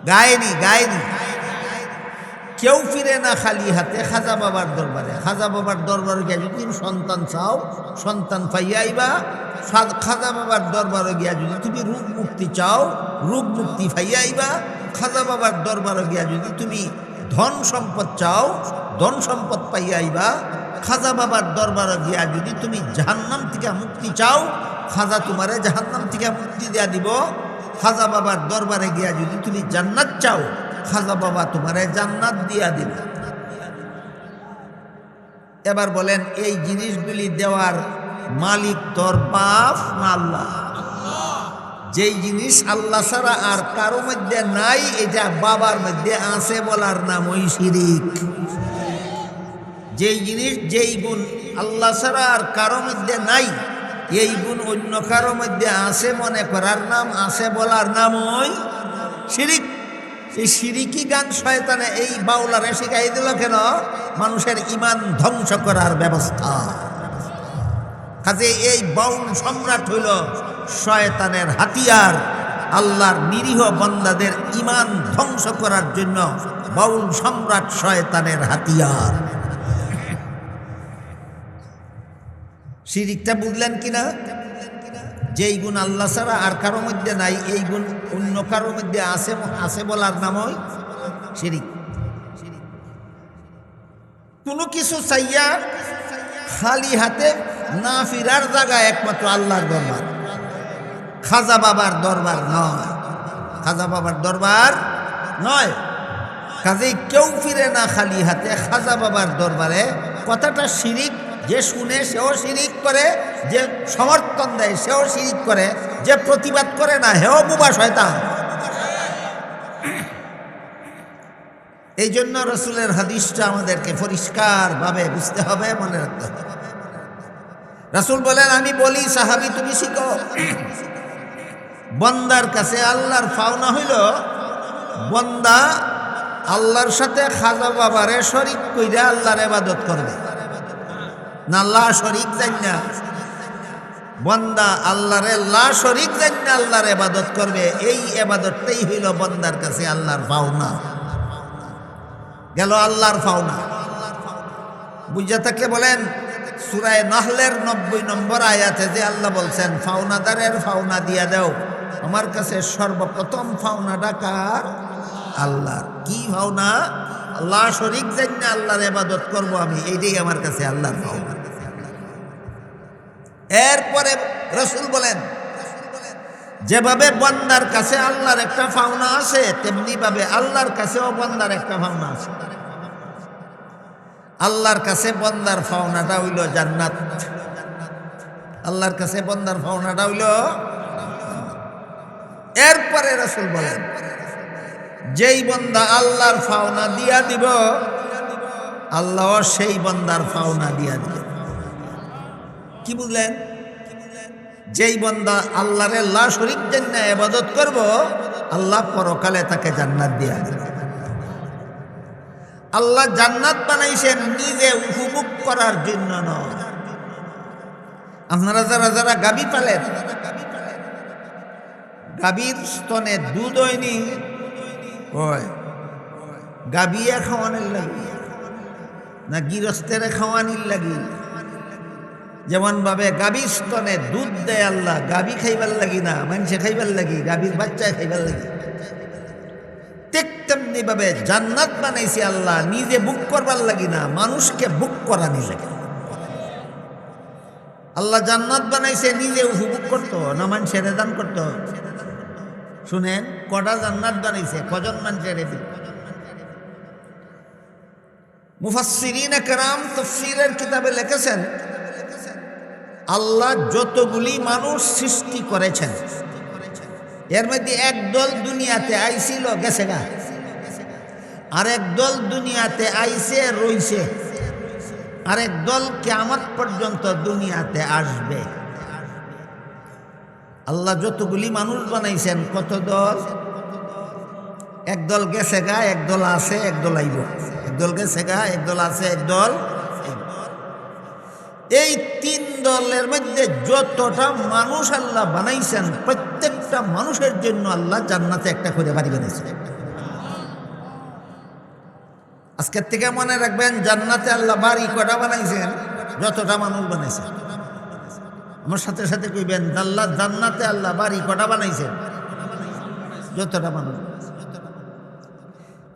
গায়নি গায়নি, কেউ ফিরে না খালি হাতে খাজা বাবার দরবারে। খাজা বাবার দরবারে গিয়া যদি সন্তান চাও, সন্তান পাইয়া আইবা। খাজা বাবার দরবারে গিয়া যদি তুমি রোগ মুক্তি চাও, রোগ মুক্তি পাইয়া আইবা। খাজা বাবার দরবারে গিয়া যদি তুমি ধন সম্পদ চাও, ধন সম্পদ পাইয়া আইবা। খাজা বাবার দরবারে গিয়া যদি তুমি জাহান্নাম থেকে মুক্তি চাও, খাজা তোমারে জাহান্নাম থেকে মুক্তি দেয়া দিব। খাজা বাবার দরবারে গিয়া যদি তুমি জান্নাত চাও, খাজা বাবা তোমারে জান্নাত দিয়া দিবে। এবার বলেন, এই জিনিসগুলি দেওয়ার মালিক তোর বাপ না আল্লাহ? যেই জিনিস আল্লাহ ছাড়া আর কারো মধ্যে নাই, এটা বাবার মধ্যে আছে বলার নাম ওই শিরিক। যেই জিনিস, যেই গুণ আল্লাহ ছাড়া আর কারো মধ্যে নাই, এই গুণ অন্য কারো মধ্যে আছে মনে করার নাম, আছে বলার নাম ওই শিরিক। এই শিরিকি গান শয়তানে এই বাউলারে শিখাই দিল কেন? মানুষের ইমান ধ্বংস করার ব্যবস্থা। কাজে এই বাউল সম্রাট হইল শয়তানের হাতিয়ার। আল্লাহর নিরীহ বান্দাদের ইমান ধ্বংস করার জন্য বাউল সম্রাট শয়তানের হাতিয়ার। শিরিকটা বুঝলেন কিনা? যেই গুণ আল্লাহ ছাড়া আর কারো মধ্যে নাই, এই গুণ অন্য কারোর মধ্যে আছে, আছে বলার নামই শিরিক। কোনো কিছু চাইয়া খালি হাতে না ফিরার জায়গায় একমাত্র আল্লাহর দরবার, খাজা বাবার দরবার নয়। খাজা বাবার দরবার নয়। কাজেই কেউ ফিরে না খালি হাতে খাজা বাবার দরবারে। কথাটা শিরিক, যে শুনে সেও শিরিক করে, যে সমর্থন দেয় সেও শিরিক করে, যে প্রতিবাদ করে না হেও বুবা শয়তান। এই জন্য রসুলের হাদিসটা আমাদেরকে পরিষ্কারভাবে বুঝতে হবে, মনে রাখতে হবে। রাসূল বলেন, আমি বলি সাহাবী তুমি শিখো, বন্দার কাছে আল্লাহর পাওনা হইল বন্দা আল্লাহর সাথে খাজা বাবারে শরীক কইরা আল্লাহর ইবাদত করবে না, আল্লাহ শরীক জান না, বন্দা আল্লাহরে লা শরীক জান না আল্লাহর ইবাদত করবে। এই ইবাদতটাই হইল বন্দার কাছে আল্লাহর পাওনা। গেল আল্লাহর পাওনা। বুঝা থাকলে বলেন, সূরা নাহলের 90 নম্বর আয়াতে যে আল্লাহ বলছেন পাওনাদারের পাওনা দিয়া দাও, আমার কাছে সর্বপ্রথম পাওনাটা কার? আল্লাহর। কি পাওনা? আল্লাহ শরীক জান না আল্লাহর ইবাদত করব আমি, এইটাই আমার কাছে আল্লাহর পাওনা। এরপরে রাসূল বলেন, যেভাবে বন্দার কাছে আল্লাহর একটা পাওনা আছে, তেমনি ভাবে আল্লাহর কাছেও বন্দার একটা পাওনা আছে। আল্লাহর কাছে বন্দার পাওনাটা হইল জান্নাত। আল্লাহর কাছে বন্দার পাওনাটা হইল। এরপরে রাসূল বলেন, যেই বন্দা আল্লাহর পাওনা দিয়া দিব, আল্লাহ সেই বন্দার পাওনা দিয়া দিবে। কি বুঝলেন? যেই বন্দা আল্লাহরে লা শরীক জন্য ইবাদত করব, আল্লাহ পরকালে তাকে জান্নাত দিয়া দিবে। আল্লাহ জান্নাত বানাইছেন নিজে উপভোগ করার জন্য নয়। আপনারা যারা যারা গাভী পালেন, গাভীর স্তনে দুধ হয়নি, হয় গাভীয়ে খাওয়ানোর লাগি না গৃহস্থের খাওয়ানির লাগি? যেমন ভাবে গাভীর স্তনে দুধ দেয় আল্লাহ, গাভী খাইবার লাগি না, মানুষে খাইবার লাগি, গাভীর বাচ্চায় খাইবার লাগি। ঠিক তেমনি ভাবে জান্নাত বানাইছে আল্লাহ নিজে বুক করবার লাগি না, মানুষকে বুক করানি লাগে। আল্লাহ জান্নাত বানাইছে নিজে উপভোগ করতো না মানুষের দান করতো? শুনেন, কটা জান্নাত বানাইছে, কজন মানুষের দিল? মুফাসসিরিনে কেরাম তাফসীরের কিতাবে লিখেছেন, আল্লাহ যতগুলি মানুষ সৃষ্টি করেছেন, এর মধ্যে একদল দুনিয়াতে আইছিল গেছে গা, আরেক দল দুনিয়াতে আইছে রইছে, আরেক দল কিয়ামত পর্যন্ত দুনিয়াতে আসবে। আল্লাহ যতগুলি মানুষ বানাইছেন, কত দল? একদল গেছে গা, একদল আছে, একদল আইব। একদল গেছে গা, একদল আছে, একদল। এই তিন দলের মধ্যে যতটা মানুষ আল্লাহ বানাইছেন, প্রত্যেকটা মানুষের জন্য আল্লাহ জান্নাতে একটা করে বাড়ি বানাইছেন। আজকের থেকে মনে রাখবেন, জান্নাতে আল্লাহ বাড়ি কটা বানাইছেন? যতটা মানুষ বানাইছেন। আমার সাথে সাথে কইবেন, আল্লাহ জান্নাতে আল্লাহ বাড়ি কটা বানাইছেন? যতটা মানুষ।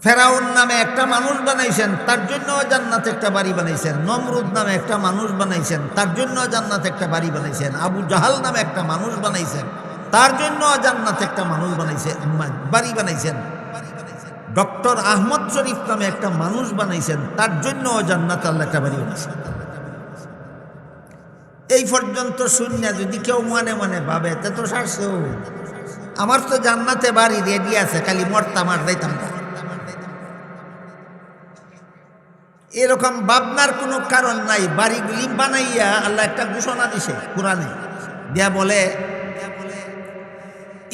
ফেরাউন নামে একটা মানুষ বানাইছেন, তার জন্য জান্নাতে একটা বাড়ি বানাইছেন। নমরুদ নামে একটা মানুষ বানাইছেন, তার জন্য জান্নাতে একটা বাড়ি বানাইছেন। আবু জাহাল নামে একটা মানুষ বানাইছেন, তার জন্য জান্নাতে একটা মানুষ বানাইছেন, বাড়ি বানাইছেন। ডক্টর আহমদ শরীফ নামে একটা মানুষ বানাইছেন, তার জন্য জান্নাতে আল্লাহ একটা বাড়ি বানাইছেন। এই পর্যন্ত শূন্য যদি কেউ মনে মনে ভাবে, তে তো সারছে, আমার তো জান্নাতে বাড়ি রেডি আছে, খালি মরতাম আর যাইতাম না। এরকম ভাবনার কোনো কারণ নাই। বাড়িগুলি বানাইয়া আল্লাহ একটা ঘোষণা দিছে কোরআনে, দিয়া বলে,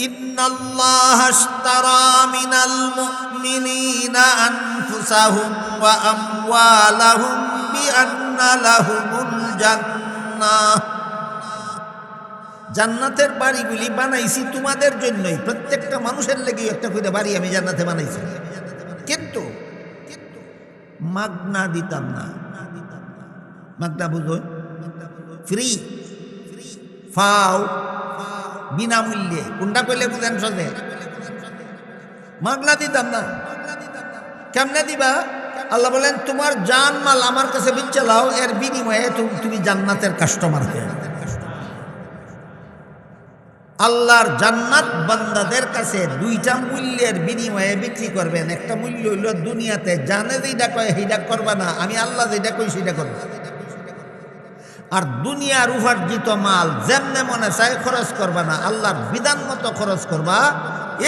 ইন্নাল্লাহা আশতারা মিনাল মুমিনিনা আনফুসাহুম ওয়া আমওয়ালাহুম বিআন্না লাহুমুল জান্নাহ। জান্নাতের বাড়িগুলি বানাইছি তোমাদের জন্যই, প্রত্যেকটা মানুষের লাগি একটা করে বাড়ি আমি জান্নাতে বানাইছি, কিন্তু মাগনা দিতাম না। মাগনা বুঝো? ফ্রি, ফাও, বিনামূল্যে। কোনটা কইলে বুঝেন সজে? মাগনা দিতাম না। কেমনে দিবা? আল্লাহ বলেন, তোমার জান মাল আমার কাছে বিচ্ছালাও, এর বিনিময়ে তুমি জান্নাতের কাস্টমার হয়ে। আল্লাহর জান্নাত বান্দাদের কাছে দুইটা মূল্যের বিনিময়ে বিক্রি করবেন। একটা মূল্য হইল দুনিয়াতে জানে যেটা কয় সেইটা করবা না, আমি আল্লাহ যেটা কই সেটা করবো। আর দুনিয়ার উপার্জিত মাল যেমনে মনে চায় খরচ করবা না, আল্লাহর বিধান মতো খরচ করবা,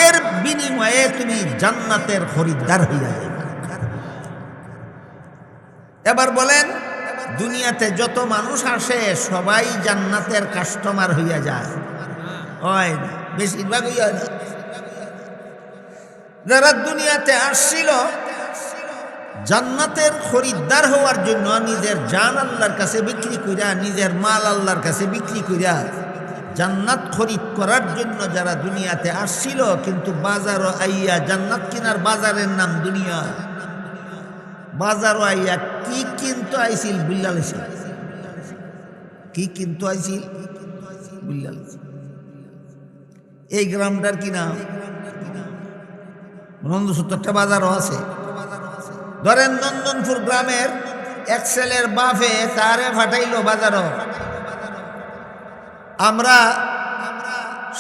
এর বিনিময়ে তুমি জান্নাতের খরিদ্দার হইয়া যাবে। এবার বলেন, দুনিয়াতে যত মানুষ আসে সবাই জান্নাতের কাস্টমার হইয়া যায়? হয় না, বেশিরভাগ হইয়া না। যারা দুনিয়াতে আসছিল জান্নাতের খরিদ্দার হওয়ার জন্য নিজের জান আল্লাহর কাছে বিক্রি কইরা, নিজের মাল আল্লাহর কাছে বিক্রি কইরা জান্নাত খরিদ করার জন্য যারা দুনিয়াতে আসছিল, কিন্তু বাজারও আইয়া, জান্নাত কিনার বাজারের নাম দুনিয়া, বাজারও আইয়া কি কিন্তু আইছিল বিল্লাল, কি কিন্তু আইছিল বিল্লাল। এই গ্রামটার কি নাম? নন্দসূত্রটা বাজারও আছে। ধরেন নন্দনপুর গ্রামের এক ছেলের বাপে তারে ফাটাইল বাজারও। আমরা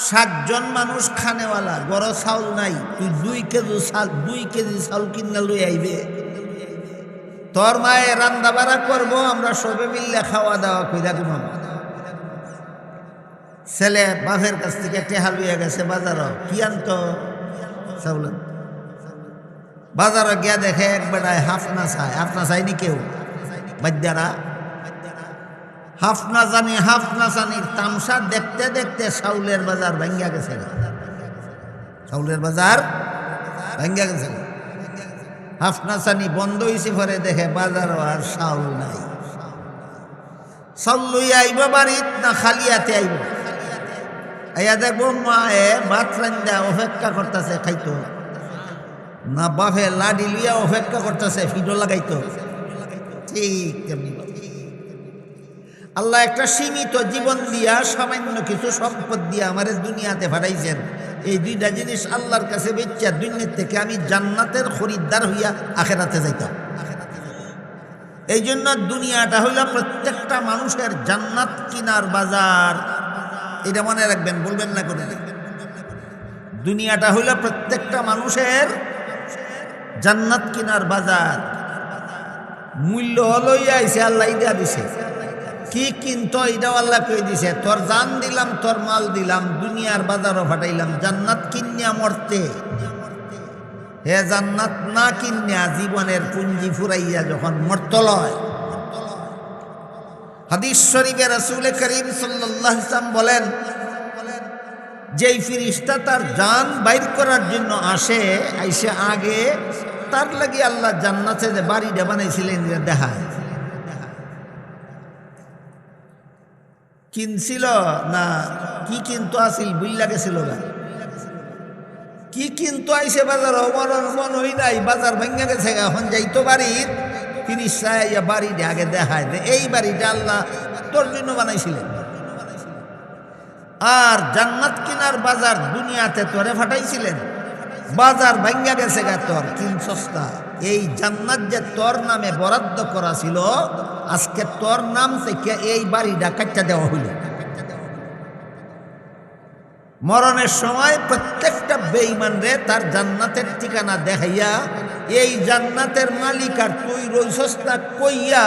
7 জন মানুষ খানেওয়ালা, গড় চাউল নাই, তুই 2 কেজি চাউল কিনে লই আইবে, তোর মায়ে রান্না বাড়া করবো, আমরা সবে মিললে খাওয়া দাওয়া কইরা দিব। ছেলে বাপের কাছ থেকে টেহা লইয়া গেছে বাজারও, কি আনতো? চাউল। বাজারে গিয়া দেখে এক বেটায় হাফনা চায়। হাফনা চাইনি কেউ বাদ্যারা? হাফনা জানির তামসা দেখতে দেখতে চাউলের বাজার ভাঙ্গা গেছে, চাউলের বাজার ভাঙ্গা গেছে। হাফনা চানি বন্ধ হয়েছে, পরে দেখে বাজারও আর চাউল নাই। চাউল লইয়া আইব বাড়িত না খালিয়াতে আইব? আইয়া দেখবো মায়ে ভাত রান্দা অপেক্ষা করতেছে খাইতো, না বাপে লাডি লইয়া অপেক্ষা করতেছে ফিডো লাগাইতো। ঠিক তেমনি আল্লাহ একটা সীমিত জীবন দিয়া, সামান্য কিছু সম্পদ দিয়া আমারে দুনিয়াতে পাঠাইছেন। এই 2টা জিনিস আল্লাহর কাছে বেচা দুনিয়ার থেকে আমি জান্নাতের খরিদ্দার হইয়া আখেরাতে যাইতাম। এই জন্য দুনিয়াটা হইল প্রত্যেকটা মানুষের জান্নাত কিনার বাজার। এটা মনে রাখবেন, বলবেন না করে। দুনিয়াটা হইল প্রত্যেকটা মানুষের জান্নাত কিনার বাজার। মূল্য লইয়া আইছে, আল্লাহ দিয়া দিছে। কি কিনতো এটাও আল্লাহ কই দিছে, তোর জান দিলাম, তোর মাল দিলাম, দুনিয়ার বাজারও ফাটাইলাম। জান্নাত কিনিয়া মরতে, হে জান্নাত না কিনিয়া জীবনের পুঞ্জি ফুরাইয়া যখন মরতে লয়। হাদিস শরীফে রাসূল করিম সাল্লাল্লাহু আলাইহি ওয়াসাল্লাম বলেন, যেই ফেরেশতা তার জান বাইর করার জন্য আসে, আইসে আগে তার লাগি আল্লাহ জান্নাতে যে বাড়িটা বানাইছিলেন দেখায়। কিনছিল না কি কিন্তু আসিল বুইল্লা গেছিল না, কি কিন্তু আইসে বাজার মন হই নাই, বাজার ভেঙে গেছে। এখন যাইতো বাড়ির ফিরিস্তা ইয়া বাড়িটা আগে দেখায় যে এই বাড়িটা আল্লাহ তোর জন্য বানাইছিলেন। আর জান্নাত কিনার বাজার দুনিয়াতে তোরে ফাটাইছিলেন, বাজার ভাঙ্গা গেছে গা, তোর কিন সস্তা। এই জান্নাত যে তোর নামে বরাদ্দ করা ছিল, আজকে তোর নাম থেকে এই বাড়িটা কাটটা দেওয়া হইল। মরণের সময় প্রত্যেকটা বেঈমান রে তার জান্নাতের ঠিকানা দেখাইয়া, এই জান্নাতের মালিক আর তুই রইছস না কইয়া,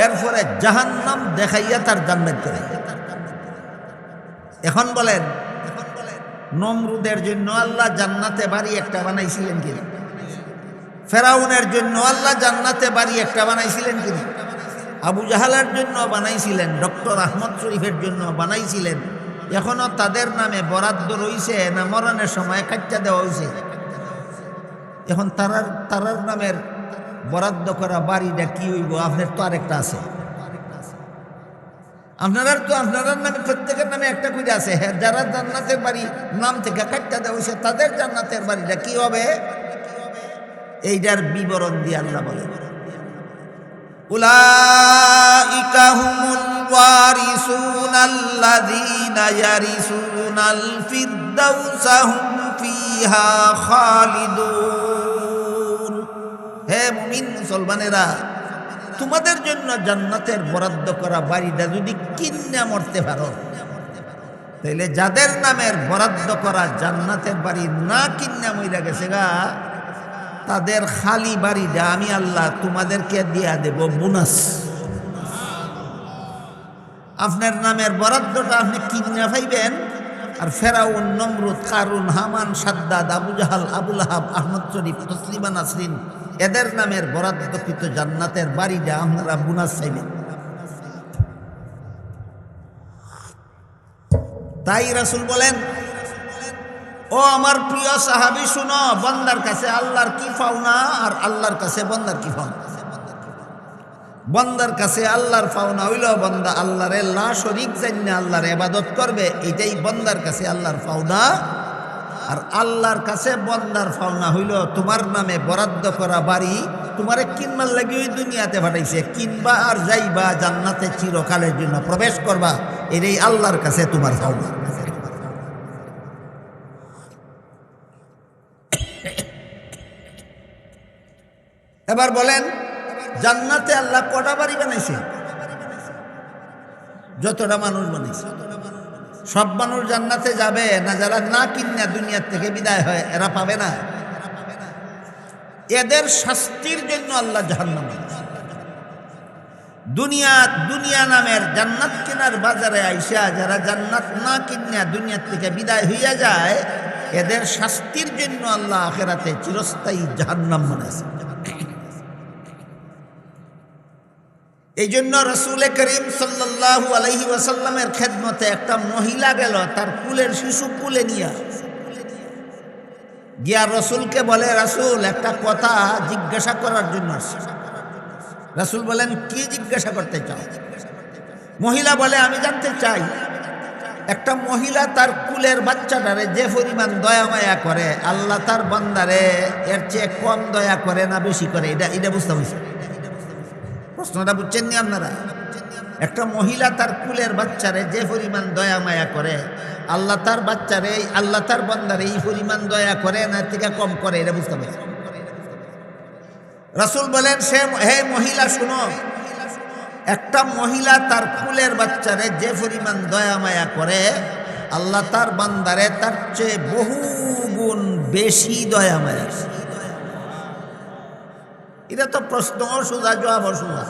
এরপরে জাহান্নাম দেখাইয়া তার জান্নাত করে। এখন বলেন, নমরুদের জন্য আল্লাহ জান্নাতে বাড়ি একটা বানাইছিলেন কিনা? ফেরাউনের জন্য আল্লাহ জান্নাতে বাড়ি একটা বানাইছিলেন কিনা? আবু জাহালের জন্য বানাইছিলেন, ডক্টর আহমদ শরীফের জন্য বানাইছিলেন। এখনো তাদের নামে বরাদ্দ রইছে না মরণের সময় কাটটা দেওয়া হয়েছে? এখন তারার নামের বরাদ্দ করা বাড়িটা কি হইব? আপনার তো আরেকটা আছে, আপনার নামে প্রত্যেকের নামে একটা করে আছে। হ্যাঁ, যারা জান্নাতের বাড়ি নাম থেকে কাটটা দেওয়া হয়েছে তাদের জান্নাতের বাড়িটা কি হবে? এইটার বিবরণ দিয়ে আল্লাহ বলেন, উলাইকা হুমুল ওয়ারিসুনাল্লাযীনা ইয়ারিসুনাল ফিরদাউসা হুম ফিহা খালিদুন। হে মুমিন মুসলমানেরা, তোমাদের জন্য জান্নাতের বরাদ্দ করা বাড়িটা যদি কিন্না মরতে পারো, তাহলে যাদের নামের বরাদ্দ করা জান্নাতের বাড়ি না কিন্না মইরা গেছে গা, তাদের খালি বাড়িটা আমি আল্লাহ তোমাদেরকে দিয়া দেব বোনাস। আপনার নামের বরাদ্দটা আপনি কিনে পাইবেন। আর ফেরাউন, নমরুদ, কারুন, হামান, সাদ্দাদ, আবু জাহাল, আবুল আহাব, আহমদ শরীফ, তসলিমা নাসরিন এদের নামের বরাদ্দকৃত জান্নাতের বাড়িটা আপনারা বোনাস চাইবেন। তাই রাসূল বলেন, ও আমার প্রিয় সাহাবী শুনো, বান্দার কাছে আল্লাহর কি পাওনা আর আল্লাহর কাছে বান্দার কি পাওনা। বান্দার কাছে আল্লাহর পাওনা হইল বান্দা আল্লাহরে লা শরীক জান্নে আল্লাহর ইবাদত করবে, এটাই বান্দার কাছে আল্লাহর পাওনা। আর আল্লাহর কাছে বান্দার পাওনা হইল তোমার নামে বরাদ্দ করা বাড়ি তোমারে কিনবার লাগি ওই দুনিয়াতে পাঠাইছে, কিনবা আর যাইবা জান্নাতে চিরকালের জন্য প্রবেশ করবা, এটাই আল্লাহর কাছে তোমার পাওনা। এবার বলেন, জান্নাতে আল্লাহ কটা বাড়ি বানাইছে? যতটা মানুষ বানাইছে। সব মানুষ জান্নাতে যাবে না? যারা না কিনা দুনিয়ার থেকে বিদায় হয় এরা পাবে না? এদের শাস্তির জন্য আল্লাহ জাহান্নাম বানাইছে। দুনিয়া নামের জান্নাত কেনার বাজারে আইসা যারা জান্নাত না কিনা দুনিয়ার থেকে বিদায় হইয়া যায়, এদের শাস্তির জন্য আল্লাহ আখিরাতে চিরস্থায়ী জাহান্নাম বানাইছে। এই জন্য রাসূল করিম সাল্লাল্লাহু আলাইহি ওয়াসাল্লামের খেদমতে একটা মহিলা গেল তার কুলের শিশু কুলে নিয়ে গিয়া রাসূলকে বলে, রাসূল একটা কথা জিজ্ঞাসা করার জন্য আসছে। রাসূল বলেন, কি জিজ্ঞাসা করতে চাও? মহিলা বলে, আমি জানতে চাই একটা মহিলা তার কুলের বাচ্চাটারে যে পরিমাণ দয়া মায়া করে আল্লাহ তার বান্দারে এর চেয়ে কম দয়া করে না বেশি করে? এটা বুঝতে হয়েছে? প্রশ্নটা বুঝছেন নি আপনারা? একটা মহিলা তার কুলের বাচ্চারে যে পরিমাণ দয়া মায়া করে আল্লাহ তার বাচ্চারে, আল্লাহ তার বান্দারে এই পরিমাণ দয়া করে না থেকে কম করে? এটা বুঝতে পারছি। রাসূল বলেন, হে মহিলা শুনো, একটা মহিলা তার কুলের বাচ্চারে যে পরিমাণ দয়া মায়া করে আল্লাহ তার বান্দারে তার চেয়ে বহু গুণ বেশি দয়া মায়া। এটা তো প্রশ্ন সোজা, জবাব সোজা,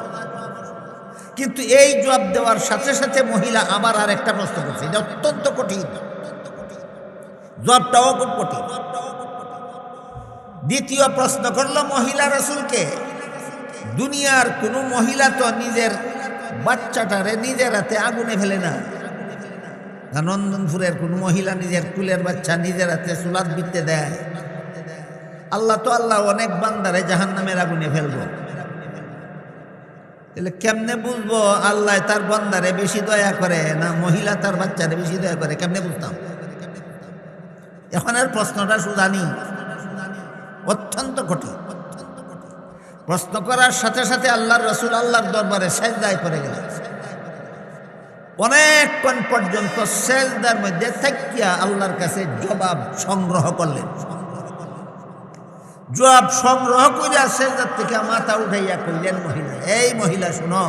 কিন্তু এই জবাব দেওয়ার সাথে সাথে মহিলা আবার আর একটা প্রশ্ন করছে, এটা অত্যন্ত কঠিন, জবাবটাও খুব কঠিন। দ্বিতীয় প্রশ্ন করলো মহিলা রাসূলকে, দুনিয়ার কোনো মহিলা তো নিজের বাচ্চাটারে নিজের হাতে আগুনে ফেলে না। নন্দনপুরের কোনো মহিলা নিজের কুলের বাচ্চা নিজের হাতে চুলাত বিতে দেয়? আল্লাহ তো আল্লাহ অনেক বান্দারে জাহান্নামের আগুনে ফেলবো। তাহলে কেমনে বুঝবো আল্লাহ তার বান্দারে বেশি দয়া করে না মহিলা তার বাচ্চারে বেশি দয়া করে? কেমনে বুঝতাম? এখন আর প্রশ্নটা সুজানি, অত্যন্ত কঠিন। প্রশ্ন করার সাথে সাথে আল্লাহর রাসূল আল্লাহর দরবারে সেজদায় পড়ে গেলেন। অনেকক্ষণ পর্যন্ত সেজদার মধ্যে থাকিয়া আল্লাহর কাছে জবাব সংগ্রহ করলেন। জবাব সংগ্রহ করিয়া সেজদার থেকে মাথা উঠাইয়া কইলেন, মহিলা, এই মহিলা শুনো,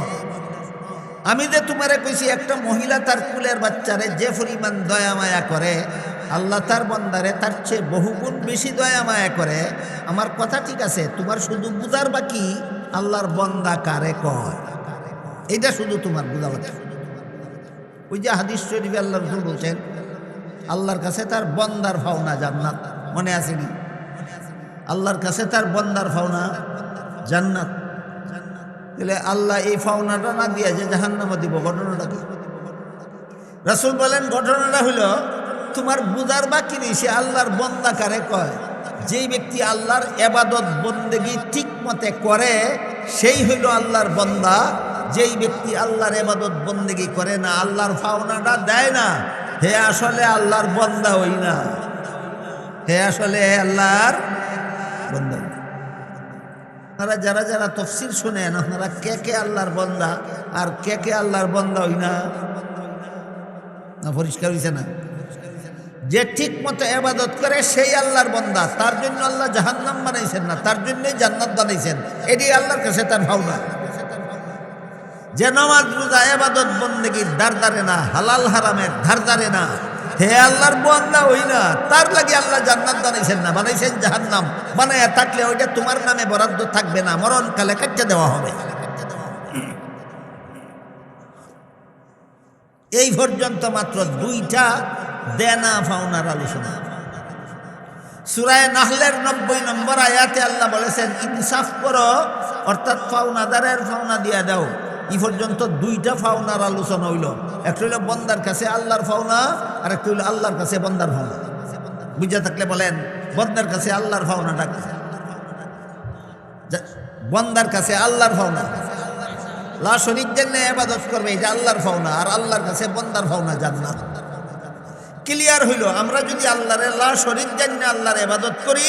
আমি যে তোমারে কইছি একটা মহিলা তার কুলের বাচ্চারে যে পরিমাণ দয়া মায়া করে আল্লাহ তার বান্দারে তার চেয়ে বহুগুণ বেশি দয়া মায়া করে, আমার কথা ঠিক আছে, তোমার শুধু বুঝার বাকি আল্লাহর বান্দা কারে কয়, এটা শুধু তোমার বুঝা বাকি। ওই যে হাদিস শরীফে আল্লাহ রাসূল বলছেন আল্লাহর কাছে তার বান্দার পাওনা জান্নাত, মনে আসেনি? আল্লাহর কাছে তার বান্দার পাওনা জান্নাত। তাহলে আল্লাহ এই পাওনাটা না দিয়ে যে জাহান্নামে দিব, ঘটনাটা কি? রাসূল বলেন, ঘটনাটা হইল তোমার বুঝার বাকি নেই সে আল্লাহর বান্দা কারে কয়। যেই ব্যক্তি আল্লাহর ইবাদত বন্দেগী ঠিক মতে করে সেই হইল আল্লাহর বান্দা। যেই ব্যক্তি আল্লাহর ইবাদত বন্দেগী করে না, আল্লাহর পাওনাটা দেয় না, হে আসলে আল্লাহর বান্দা হই না, হে আসলে আল্লাহর বান্দা। আপনারা যারা যারা তাফসীর শুনেন, আপনারা কে কে আল্লাহর বান্দা আর কে কে আল্লাহর বান্দা হই না? পরিষ্কার হইছে না? যে ঠিক মতো ইবাদত করে সেই আল্লাহর বান্দা, তার জন্য আল্লাহ জাহান্নাম বানাইছেন না, তার জন্যই জান্নাত বানাইছেন, এটাই আল্লাহর কাছে তার ভাবনা। যে নামাজ রোজা ইবাদত বন্দেগীর ধার ধারে না, হালাল হারামের ধার ধারে না, হে আল্লাহর বান্দা হই না, তার লাগি আল্লাহ জান্নাত বানাইছেন না, বানাইছেন জাহান্নাম। বানায়া থাকলে ওইটা তোমার নামে বরাদ্দ থাকবে না, মরণকালে কাটতে দেওয়া হবে। এই পর্যন্ত মাত্র 2টা দেনা পাওনার আলোচনা। সূরা নাহলের 90 নম্বর আয়াতে আল্লাহ বলেছেন ইনসাফ করো, অর্থাৎ পাওনাদারের পাওনা দিয়া দাও। এই পর্যন্ত 2টা পাওনার আলোচনা হইল। একটা হইল বন্দার কাছে আল্লাহর পাওনা, আর একটা হইল আল্লাহর কাছে বন্দার পাওনা। বুঝা থাকলে বলেন, বন্দার কাছে আল্লাহর পাওনাটা কি? বন্দার কাছে আল্লাহর পাওনা, লা শরীক জন্য ইবাদত করবে, এটা আল্লাহর পাওনা, আর আল্লাহর কাছে বন্দার পাওনা জান্নাত। ক্লিয়ার হইল, আমরা যদি আল্লাহর লা শরীক জন্য আল্লাহর ইবাদত করি,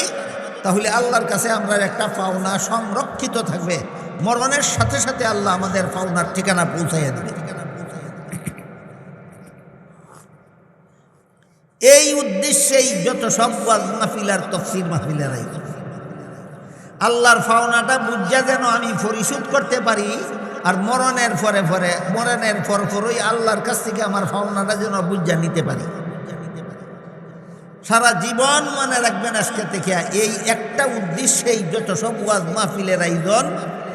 তাহলে আল্লাহর কাছে আমরা একটা পাওনা সংরক্ষিত থাকবে। মরণের সাথে সাথে আল্লাহ আমাদের পাওনার ঠিকানা পৌঁছাইয়া দেবে। এই উদ্দেশ্যেই যত সব ওয়াজ মাহফিল আর তাফসীর মাহফিলের আয়োজন। আল্লাহর পাওনাটা বুঝা যেন আমি পরিশোধ করতে পারি, আর মরণের পরই আল্লাহর কাছ থেকে আমার পাওনাটা যেন বুঝা নিতে পারি। সারা জীবন মনে রাখবেন আজকে থেকে, এই একটা উদ্দেশ্যেই যত সব ওয়াজ মাহফিলের আয়োজন,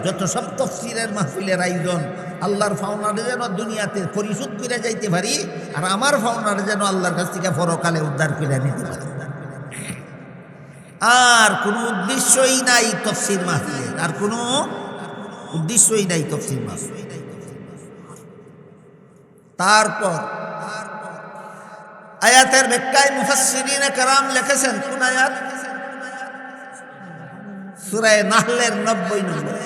যত সব তাফসীরের মাহফিলের আয়োজন। আল্লাহর পাওনাটা যেন দুনিয়াতে পরিশোধ করে যাইতে পারি, আর আমার পাওনাটা যেন আল্লাহর কাছ থেকে পরকালে উদ্ধার করে নিতে পারি। আর কোনো উদ্দেশ্যই নাই তাফসীর মাহফিলের, আর কোনো উদ্দেশ্যই নাই তাফসীর মাহফিল। তারপর আয়াতের ব্যাখ্যায় মুফাসসিরিনে কেরাম লিখেছেন, কোন আয়াত? সূরা নাহলের 90 নম্বর।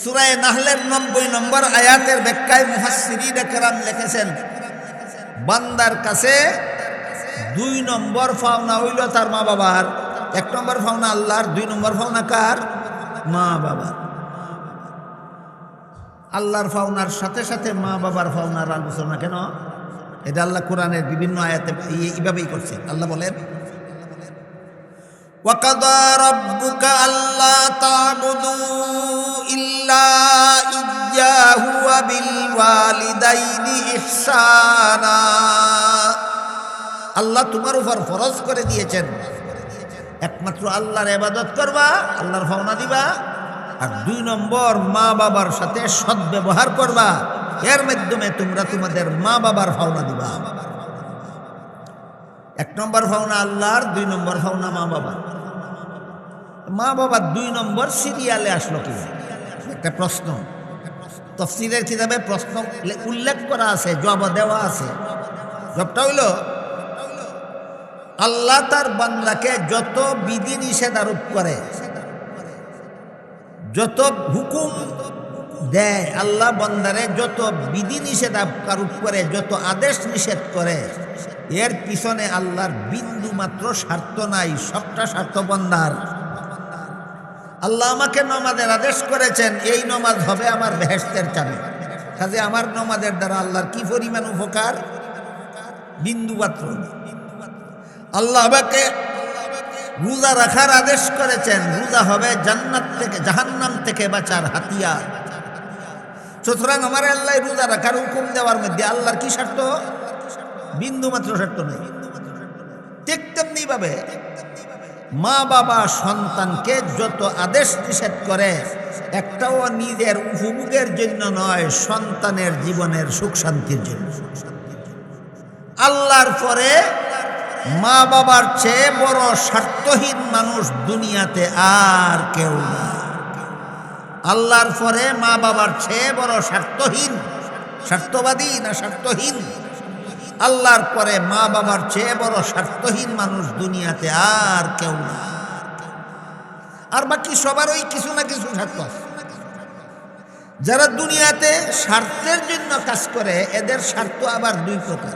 সূরা নাহলের 90 নম্বর আয়াতের ব্যাখ্যায় মুফাসসিরিনে কেরাম লিখেছেন, বান্দার কাছে 2 নম্বর পাওনা হইল তার মা বাবার। 1 নম্বর পাওনা আল্লাহর, 2 নম্বর পাওনা কার? মা বাবার। আল্লাহর পাওনার সাথে সাথে মা বাবার পাওনার আলোচনা কেন? এটা আল্লাহ কোরআনের বিভিন্ন আয়াতে এইভাবেই করছে। আল্লাহ বলেন, ওয়াকাদা রাব্বুকা আল্লা তা'বুদু ইল্লা ইয়্যাহু ওয়া বিল ওয়ালিদাইনি ইহসানা। আল্লাহ তোমার উপর ফরজ করে দিয়েছেন একমাত্র আল্লাহর ইবাদত করবা, আল্লাহর পাওনা দিবা, আর 2 নম্বর মা বাবার সাথে সদ্ব্যবহার করবা। এর মাধ্যমে তোমরা তোমাদের মা বাবার পাওনা দিবা। 1 নম্বর পাওনা আল্লাহর, 2 নম্বর পাওনা মা বাবার। মা বাবার 2 নম্বর সিরিয়ালে আসলো কি? একটা প্রশ্ন তাফসীরের কিতাবে প্রশ্ন উল্লেখ করা আছে, জবাব দেওয়া আছে। জবাবটা হইল, আল্লাহ তার বান্দাকে যত বিধি নিষেধ আরোপ করে, যত হুকুম দেয়, আল্লাহ বান্দারে যত বিধি নিষেধ আরোপ করে, যত আদেশ নিষেধ করে, এর পিছনে আল্লাহর বিন্দু মাত্র স্বার্থ নাই, সবটা স্বার্থ বান্দার। আল্লাহ আমাকে নমাজের আদেশ করেছেন, এই নমাজ হবে আমার বেহেশতের চাবি। কাজে আমার নমাজের দ্বারা আল্লাহর কি পরিমাণ উপকার? বিন্দু মাত্র। আল্লাহ আমাকে রোজা রাখার আদেশ করেছেন, রোজা হবে জান্নাত থেকে জাহান্নাম থেকে বাঁচার হাতিয়ার। সুতরাং আমার আল্লাহ রোজা রাখার হুকুম দেওয়ার মধ্যে আল্লাহর কি স্বার্থ? বিন্দু মাত্র স্বার্থ নেই। ঠিক তেমনি ভাবে মা বাবা সন্তানকে যত আদেশ নিষেধ করে, একটাও নিজের উপভোগের জন্য নয়, সন্তানের জীবনের সুখ শান্তির জন্য। আল্লাহর পরে মা বাবার চেয়ে বড় স্বার্থহীন মানুষ দুনিয়াতে আর কেউ না। আল্লাহর পরে মা বাবার চেয়ে বড় স্বার্থহীন, স্বার্থবাদী না স্বার্থহীন? আল্লাহর পরে মা বাবার চেয়ে বড় স্বার্থহীন মানুষ দুনিয়াতে আর কেউ না। আর বাকি সবারই কিছু না কিছু স্বার্থ। যারা দুনিয়াতে স্বার্থের জন্য কাজ করে, এদের স্বার্থ আবার 2 প্রকার।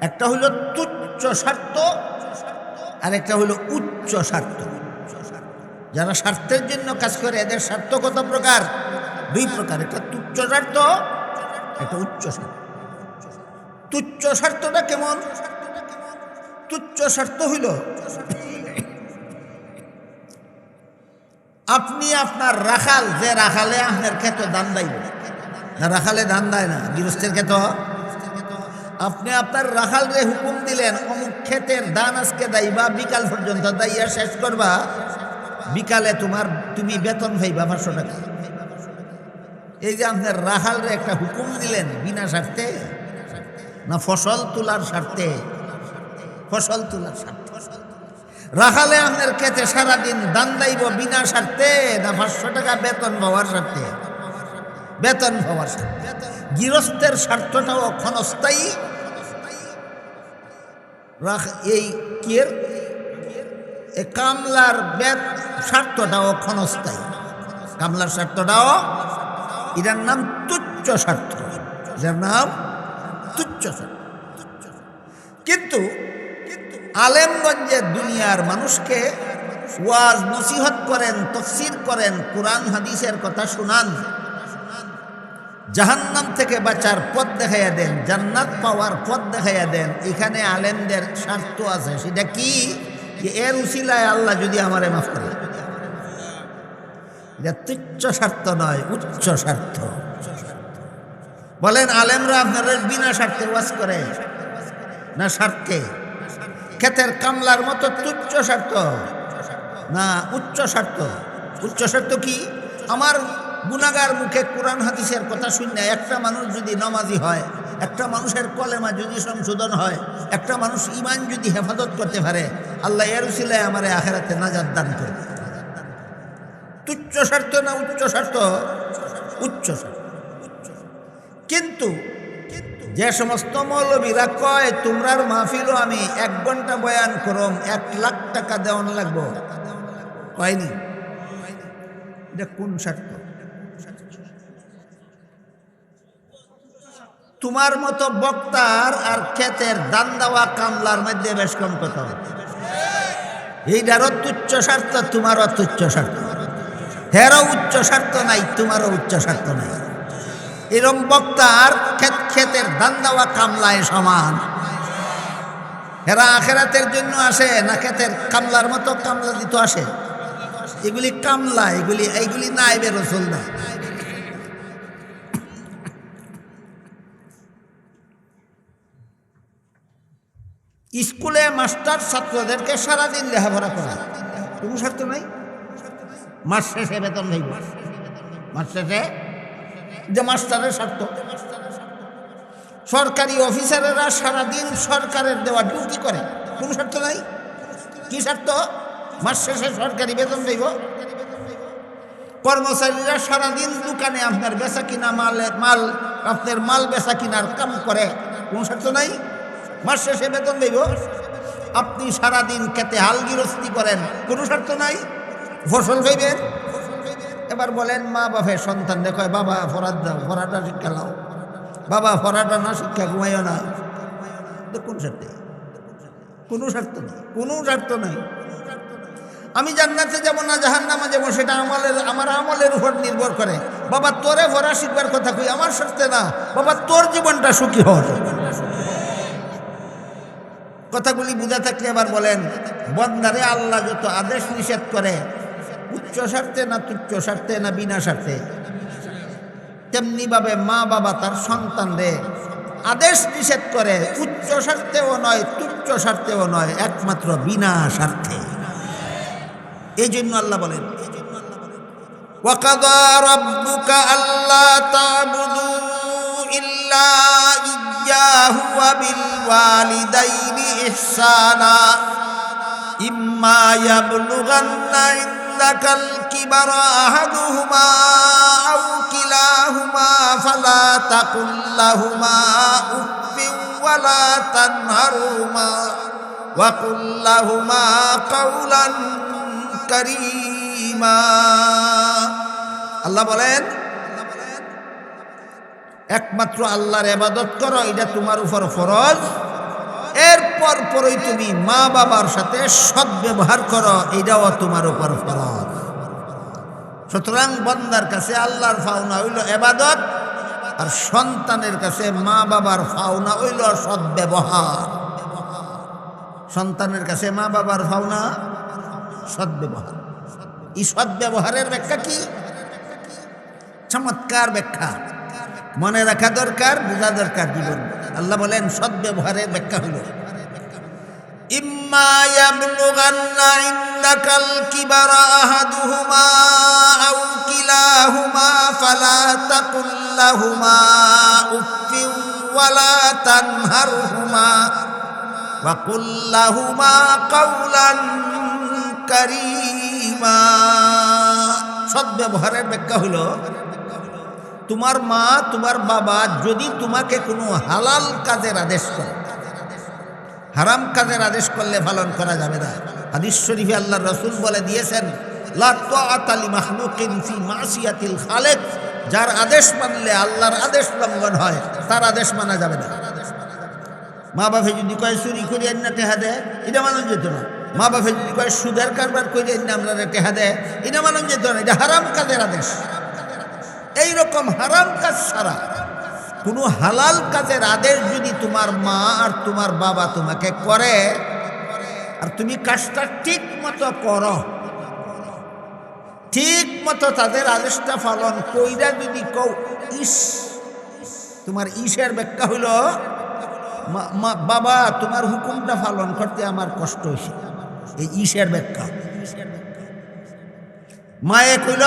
একটা হইল তুচ্ছ স্বার্থ, আর একটা হইল উচ্চ স্বার্থ। যারা স্বার্থের জন্য কাজ করে, এদের স্বার্থ কত প্রকার? 2 প্রকার। একটা তুচ্ছ স্বার্থ, একটা উচ্চ স্বার্থ। তুচ্ছ স্বার্থটা কেমন? তুচ্ছ স্বার্থ হইল, আপনি আপনার রাখাল, যে রাখালে আপনার ক্ষেত ধান দেয় না, রাখালে ধান দেয় না, গৃহস্থের ক্ষেত। আপনি আপনার রাখালরে হুকুম দিলেন, অমুক ক্ষেতের ধান আজকে দাইবা, বিকাল পর্যন্ত দাইয়া শেষ করবা, বিকালে তুমি বেতন পাইবা 500 টাকা। এই যে আপনার রাখালরে একটা হুকুম দিলেন বিনা স্বার্থে না ফসল তোলার স্বার্থে? ফসল তোলার স্বার্থে। রাখালে আপনার খেতে সারাদিন দান দাইব বিনা স্বার্থে না 500 টাকা বেতন পাওয়ার স্বার্থে? বেতন পাওয়ার স্বার্থে। গৃহস্থের স্বার্থটাও ক্ষণস্থায়ী, এই কের কামলার স্বার্থটাও ক্ষণস্থায়ী। কামলার স্বার্থটাও, এটার নাম তুচ্ছ স্বার্থ, এটার নাম তুচ্ছ স্বার্থ। কিন্তু আলেমগঞ্জের দুনিয়ার মানুষকে ওয়াজ নসিহত করেন, তাফসীর করেন, কোরআন হাদিসের কথা শুনান, জাহান্নাম থেকে বাঁচার পথ দেখাইয়া দেন, জান্নাত পাওয়ার পথ দেখাইয়া দেন। এখানে আলেমদের স্বার্থ আছে। সেটা কি? এর উসিলায় আল্লাহ যদি আমারে মাফ করে। এটা তুচ্ছ স্বার্থ নয়, উচ্চ স্বার্থ। বলেন আলেমরা আপনারা বিনা স্বার্থে ওয়াজ করে না স্বার্থে? ক্ষেতের কামলার মতো তুচ্ছ স্বার্থ না উচ্চ স্বার্থ? উচ্চ স্বার্থ কি? আমার গুনাহগার মুখে কোরআন হাদিসের কথা শুনে একটা মানুষ যদি নামাজি হয়, একটা মানুষের কলেমা যদি সংশোধন হয়, একটা মানুষ ঈমান যদি হেফাজত করতে পারে, আল্লাহ এর উসিলায় আমারে আখিরাতে নাজাত দান করবে। তুচ্ছ স্বার্থ না উচ্চ স্বার্থ? উচ্চ স্বার্থ। কিন্তু যে সমস্ত মৌলবীরা কয় তোমরার মাহফিলও আমি 1 ঘন্টা বয়ান করম, 1 লাখ টাকা দেওয়ান লাগবো, কয়নি? এটা কোন স্বার্থ? তোমার মতো বক্তার আর ক্ষেতের দান দেওয়া কামলার মধ্যে বেশ কম কথা। এইটারও তুচ্ছ স্বার্থ, তোমারও তুচ্ছ স্বার্থ। হেরও উচ্চ স্বার্থ নাই, তোমারও উচ্চ স্বার্থ নাই। এরম বক্তার ক্ষেতের দান দেওয়া কামলায় সমান। এরা আখেরাতের জন্য আসে না ক্ষেতের কামলার মতো কামলা দিতে আসে? এগুলি কামলা, এইগুলি নাইবে রাসূল না। স্কুলে মাস্টার ছাত্রদেরকে সারাদিন লেখাপড়া করা, কোনো স্বার্থ নাই। মাস শেষে বেতন নেই, মাস শেষে যে মাস্টারের স্বার্থ। সরকারি অফিসারেরা সারাদিন সরকারের দেওয়া ডিউটি করে, কোনো স্বার্থ নাই। কি স্বার্থ? মাস শেষে সরকারি বেতন দেব। কর্মচারীরা সারাদিন দোকানে আপনার বেচা কিনা আপনার মাল বেচা কিনার কাম করে, কোনো স্বার্থ নাই। মাস শেষে বেতন দেব। আপনি সারাদিন খেতে হাল গৃহস্থী করেন, কোনো স্বার্থ নাই, ফসল পাইবেন। এবার বলেন মা বাপের সন্তান দেখো, বাবা ফরাদ দাও, ফরাটা শিক্ষা লাও, বাবা ফরাটা না শিক্ষা ঘুমাইও না। কোন স্বার্থে? কোনো স্বার্থ নেই, কোনো স্বার্থ নাই। আমি জান্নাতে যাব না জাহান্নামে যাব সেটা আমার আমলের উপর নির্ভর করে। বাবা তোরে ফরা শিখবার কথা কই, আমার স্বার্থে না। বাবা তোর জীবনটা সুখী হওয়ার। কথাগুলি বুঝা থাকলে এবার বলেন বন্দারে আল্লাহ যত আদেশ নিষেধ করে, উচ্চ স্বার্থে না তুচ্ছ স্বার্থে না বিনা স্বার্থে? তেমনি ভাবে মা বাবা তার সন্তানরে আদেশ নিষেধ করে, উচ্চ স্বার্থেও নয় তুচ্ছ স্বার্থেও নয়, একমাত্র বিনা স্বার্থে। এই জন্য আল্লাহ বলেন ওয়াকাযা রাব্বুকা আল্লা তা'বুদু ইল্লা ইয়্যাহু ওয়া বিল ওয়ালিদাইনি ইহসানা ইম্মা ইয়াবলুগান্না ইনদাকাল কিবারা আহাদুহুমা আও কিলাহুমা ফালা তাকুল লাহুমা উফফিন ওয়া লা তানহারহুমা ওয়া কুল লাহুমা কাওলান কারীমা। আল্লাহ বলেন একমাত্র আল্লাহর ইবাদত করো, এটা তোমার উপর ফরজ। এরপর পরই তুমি মা বাবার সাথে সৎ ব্যবহার করো, এটাও তোমার উপর ফরজ। সুতরাং বান্দার কাছে আল্লাহর পাওনা হইল ইবাদত, আর সন্তানের কাছে মা বাবার পাওনা হইল সৎ ব্যবহার। সন্তানের কাছে মা বাবার পাওনা সৎ ব্যবহার। এই সৎ ব্যবহারের ব্যাখ্যা কি? চমৎকার ব্যাখ্যা, মনে রাখা দরকার, বোঝা দরকার জীবন। আল্লাহ বলেন সৎ ব্যবহারের ব্যাখ্যা হলো ইম্মা ইয়াবলুগান্না ইনদাকাল কিবারা আহাদুহুমা আও কিলাহুমা ফালা তাকুল লাহুমা উফফিন ওয়ালা তানহারহুমা ওয়া কুল লাহুমা কাওলান কারীমা। সদ্ব্যবহারের ব্যাখ্যা হলো, তোমার মা তোমার বাবা যদি তোমাকে কোনো হালাল কাজের আদেশ করে, হারাম কাজের আদেশ করলে পালন করা যাবে না। হাদিস শরীফে আল্লাহর রাসূল বলে দিয়েছেন, লা তাআতা লি মাখলুকিন ফি মাসিয়াতিল খালিক, যার আদেশ মানলে আল্লাহর আদেশ লঙ্ঘন হয় তার আদেশ মানা যাবে না। মা বাপে যদি কয় চুরি করে আইনা টেহা দেয়, এটা মানন যেত না। মা বাপে যদি কয় সুদের কারবার করে আইনা আমরা টেহা দেয়, এটা মানন যেত না। এটা হারাম কাজের আদেশ। এইরকম হারাম কাজ ছাড়া কোনো হালাল কাজের আদেশ যদি তোমার মা আর তোমার বাবা তোমাকে করে, আর তুমি কাজটা ঠিক মতো করো, ঠিক মতো তাদের আদেশটা পালন কইরা যদি কও ইস, তোমার ইসের ব্যাখ্যা হইল, বাবা তোমার হুকুমটা পালন করতে আমার কষ্ট হয়েছে, এই ইসের ব্যাখ্যা। মায়ে কইল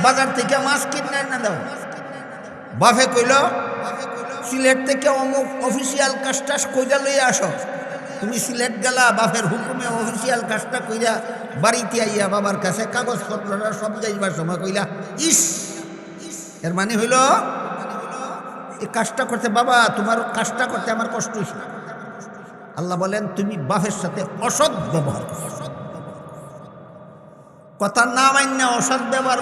বাজার থেকে মাছ কিনে না দাও, বাপে কইল সিলেট থেকে অমুক অফিসিয়াল কাজটা কইরা লইয়া আসো। তুমি সিলেট গেলা, বাপের হুকুমে অফিসিয়াল কাজটা কইরা বাড়িতে আইয়া বাবার কাছে কাগজপত্রটা সব যাইবার সময় কইলা ইস, এর মানে হইল এই কাজটা করতে, বাবা তোমার কাজটা করতে আমার কষ্ট হয়েছে। আল্লাহ বলেন তুমি বাপের সাথে অসৎ ব্যবহার, কথা না মান্য অসৎ ব্যবহার